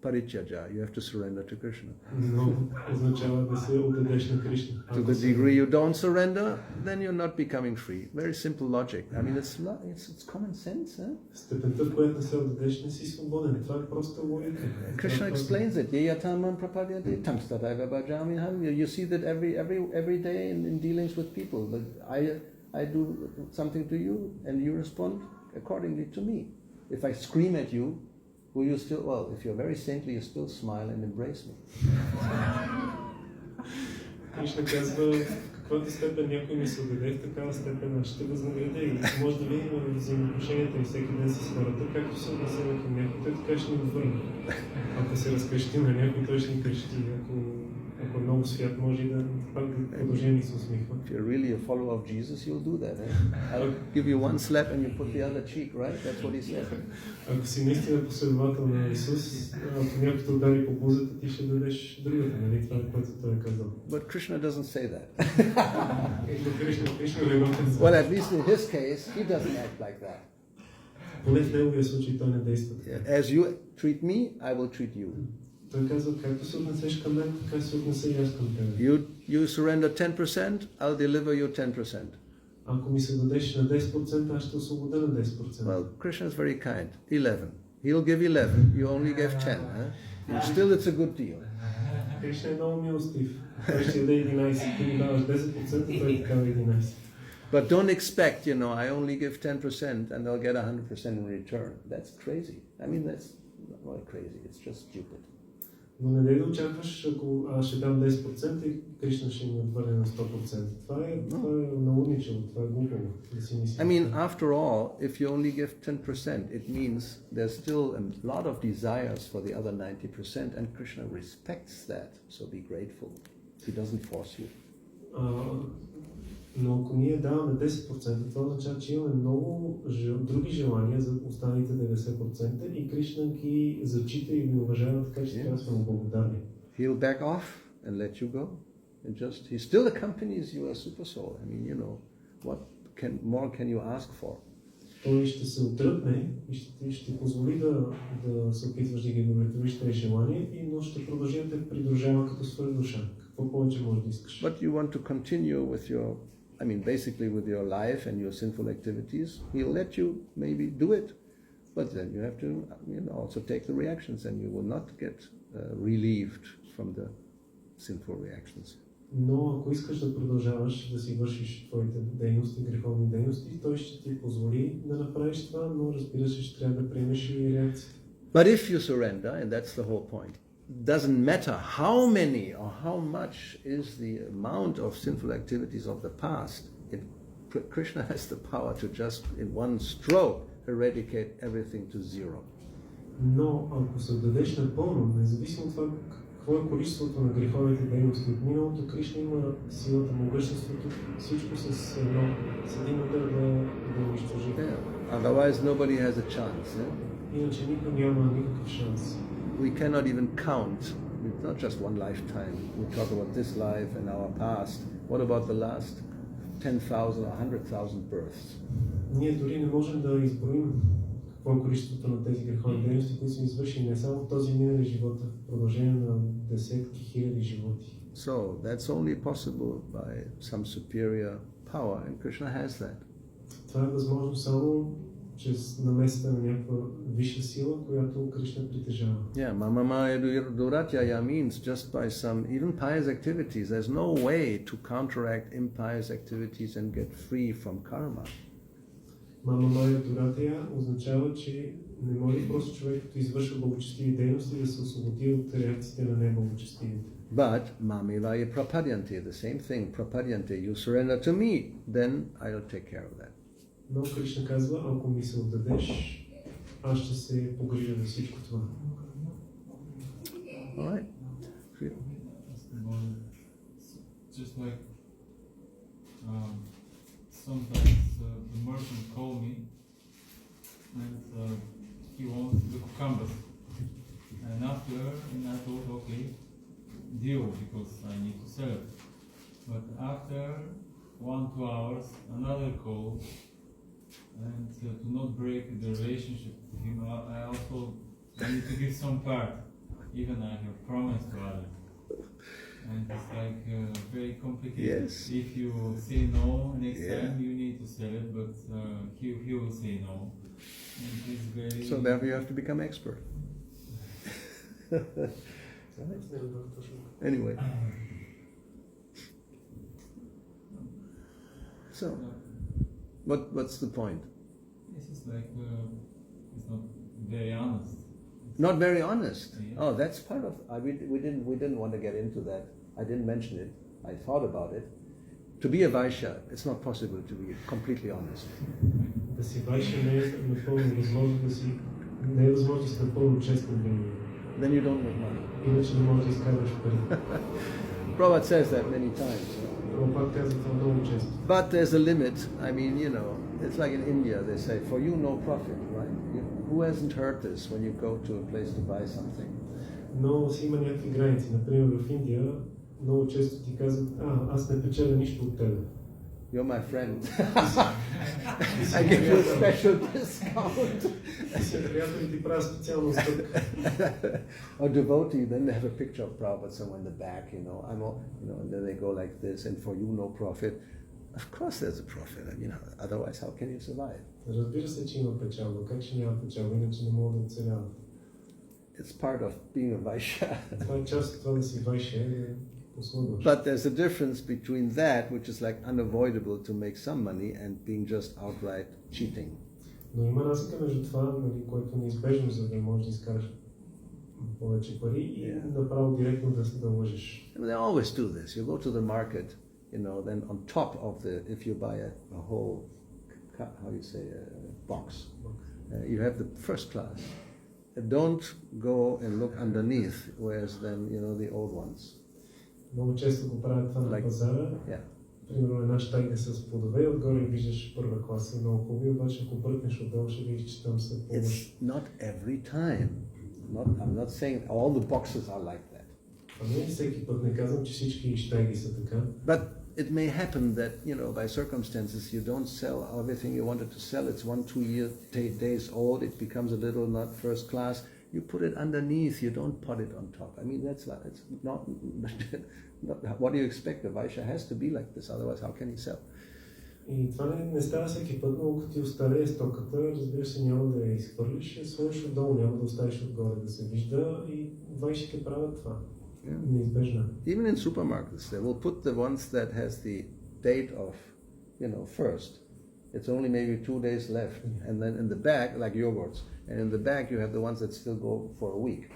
parityaja. You have to surrender to Krishna. Но означава да се отдадеш на Кришна. To the degree you don't surrender, then you're not becoming free. Very simple logic. I mean, it's common sense, eh? Степента, в която не се отдадеш, не си свободен. Това е просто логика. Krishna explains it. Yeyatamam prapadyate tam tadaiva bhajamiham. You see that every day in dealings with people. But I do something to you, and you respond accordingly to me. If I scream at you, will you still? Well, if you're very saintly, you still smile and embrace me. Кришна казва, в каквато степен някой ми се отдаде, в такава степен ще възнаградя. И може да видим взаимоотношенията и всеки ден с хората, както се отнасяме към някой, той така ще ни отвърне. Ако се разкрещи на някой, той ще ни крещи. Ако много свят, може и да пак продължение се усмихва. If you're really a follower of Jesus, you'll do that. I'll give you one slap and you put the other cheek, right? That's what he said. Ако си наистина последовател на Исус, ако някой те удари по бузата, ти ще дадеш другата, нали? Това е което той е казал. But Krishna doesn't say that. Кришна не го казва. Well, at least in his case, he doesn't act like that. Поне в неговия случай той не действа така. As you treat me, I will treat you. Той казва, както се отнесеш към мен, така се отнеса и аз към тебе. You surrender 10%, I'll deliver you 10%. Ако ми се дадеш на 10%, аз ще освободя на 10%. Well, Krishna is very kind. 11. He'll give 11. You only gave 10. And still it's a good deal. Кришна е много милостив. Той ще даде 11. Ти ми даваш 10%, той ти дава 11. But don't expect, I only give 10% and they'll get 100% in return. That's crazy. I mean, that's not crazy. It's just stupid. Но не дай да очакваш, ако аз ще дам 10% и Кришна ще ми отвърне на 100%. Това е наумничево, това е глупаво. I mean, after all, if you only give 10%, it means there's still a lot of desires for the other 90% and Krishna respects that, so be grateful. He doesn't force you. Но ако ние даваме 10%, това означава, че имаме много други желания за останалите 90% и Кришна ги зачита и ги уважава, така че трябва да сме му благодарни. He'll back off and let you go. He still accompanies you as super soul. I mean, what more can you ask for? Той ще се отръпне и ще позволи да се опитваш да ги удовлетвориш тези желания, но ще продължи да те придружава като своя душа. Какво повече можеш да искаш? But you want to continue with your basically with your life and your sinful activities, he'll let you maybe do it, but then you have to, also take the reactions, and you will not get relieved from the sinful reactions. Но ако искаш да продължаваш да си вършиш твоите дейности, греховни дейности, той ще ти позволи да направиш това, но разбира се, ще трябва да приемеш и реакцията. But if you surrender, and that's the whole point, doesn't matter how many or how much is the amount of sinful activities of the past, Krishna has the power to just in one stroke eradicate everything to zero. Но ако се отдадеш напълно, независимо от това какво е количеството на греховите дейности от миналото, Кришна има силата, могъществото, всичко с един удар да унищожи. Otherwise nobody has a chance. Иначе никой няма никакъв шанс. We cannot even count. It's not just one lifetime. We talk about this life and our past. What about the last 10,000 or 100,000 births? Ние дори не можем да изброим какво е количеството на тези греховни дейности, които са извършени не само в този минали живот, а в продължение на десетки хиляди животи. So that's only possible by some superior power, and Krishna has that. Това е възможно само чрез намесата на някаква висша сила, която Кришна притежава. Yeah, Mamamaya Duratyaya means just by some even pious activities. There's no way to counteract impious activities and get free from karma. Mamamaya Duratya означава, че не може просто човек, като извършва благочестиви дейности, да се освободи от реакциите на неблагочестивите. But Mamivaya Prapadyanti, the same thing, Prapadyanti, you surrender to me, then I'll take care of that. Но Кришна казва, ако ми се отдадеш, аз ще се погрижа за всичко това. Alright. Just like sometimes the merchant called me and he wants the cucumbers. And after, I thought, okay, deal, because I need to sell it. But after 1-2 hours, another call, and to not break the relationship with him, I also need to give some part, even I have promised to others. And it's like very complicated. Yes. If you say no, next time you need to sell it, but he will say no. And it's very... So therefore you have to become expert. Anyway. So, what's the point? This is like, it's not very honest. Not very honest. Yeah. Oh, that's part of. We didn't want to get into that. I didn't mention it. I thought about it. To be a Vaishya, it's not possible to be completely honest. Да си Vaishya не е напълно възможно, не е възможно да си напълно честен винаги. Then you don't make money. Иначе не можеш да изкарваш пари. Prabhupada says that many times. Прабхупад казва това много често. But there's a limit. I mean, it's like in India, they say, for you no profit, right? Who hasn't heard this when you go to a place to buy something? Но си има някакви граници. Например, в Индия много често ти казват, аз не печеля нищо от тебе. You're my friend. I give you a special discount. Or devotee, then they have a picture of Prabhupada somewhere in the back, and then they go like this, and for you no profit. Of course there's a profit. I mean, otherwise how can you survive? Разбира се, че има печалба. Как ще няма печалба, иначе не могат да оцеляват. It's part of being a Vaishya. Това е част от това да си Vaishya. But there's a difference between that, which is like unavoidable to make some money, and being just outright cheating. Но има разлика между това, което е неизбежно, за да можеш да изкараш повече пари и направо директно да лъжеш. They always do this. You go to the market, then on top of if you buy a whole, how you say, box, you have the first class. Don't go and look underneath, whereas then, the old ones. Много често го правят това на пазара. Примерно една щайка с плодове и отгоре виждаш първа класа, много хубави, обаче ако бръкнеш отдолу ще видиш, че там са по-лъж. It's not every time. I'm not saying all the boxes are like that. Не всеки път, не казвам, че всички щайки са така. But it may happen that, by circumstances you don't sell everything you wanted to sell. It's 1-2 days old. It becomes a little not first class. You put it underneath. You don't put it on top. I mean, it's not what do you expect? The Vaishya has to be like this. Otherwise, how can he sell? И това не става всеки път, но като ти остарее стоката, разбира се, няма да я изхвърлиш, ще сложиш отдолу, няма да оставиш отгоре да се вижда и Vaishyите правят това. Неизбежно. Even in supermarkets, they will put the ones that has the date of, first, It's only maybe 2 days left. And then in the back, like yogurts, and in the back you have the ones that still go for a week.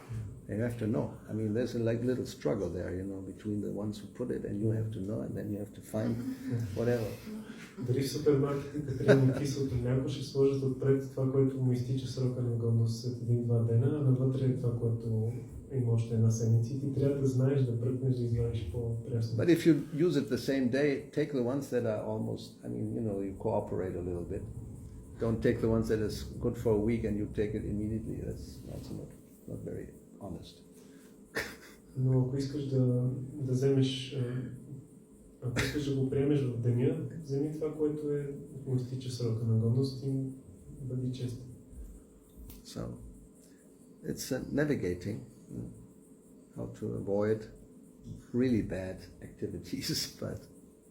And you have to know. I mean, there's a like little struggle there, between the ones who put it, and you have to know, and then you have to find whatever. Дали в супермаркетите примерно киселото мляко ще сложат отпред това, което му изтича срока на годност след 1-2 дена, а навътре е това, което има още една седмица и ти трябва да знаеш да бръкнеш да извадиш по-прясно. But if you use it the same day, take the ones that are almost, you cooperate a little bit. Don't take the ones that is good for a week and you take it immediately. That's also not very honest. Но ако искаш да вземеш, ако искаш да го приемеш в деня, вземи това, което му изтича срока на годност и бъди честен. So, it's navigating how to avoid really bad activities, but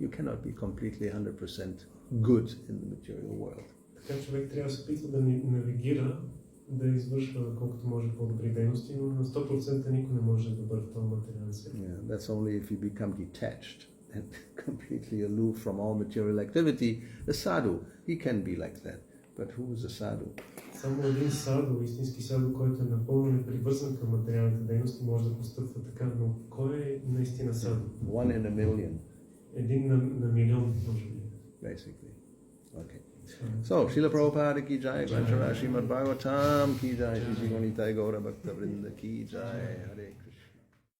you cannot be completely 100% good in the material world. Така човек трябва да се опитва да навигира, да извършва колкото може по-добри дейности, но на 100% никой не може да бъде добър в този материален свят. Yeah, that's only if you become detached and completely aloof from all material activity. The sadhu, he can be like that. But who is a sadhu? Само един саду, истински саду, който е напълно непривързан към материалните дейности, може да постъпва така, но кой е наистина саду? One in a million. Един на милион, може би. Basically. Okay. So, Srila Prabhupada ki jai, Granthara Srimad Bhagavatam ki jai, Shri Gauravani Bhakta Vrinda ki jai, Hare Krishna.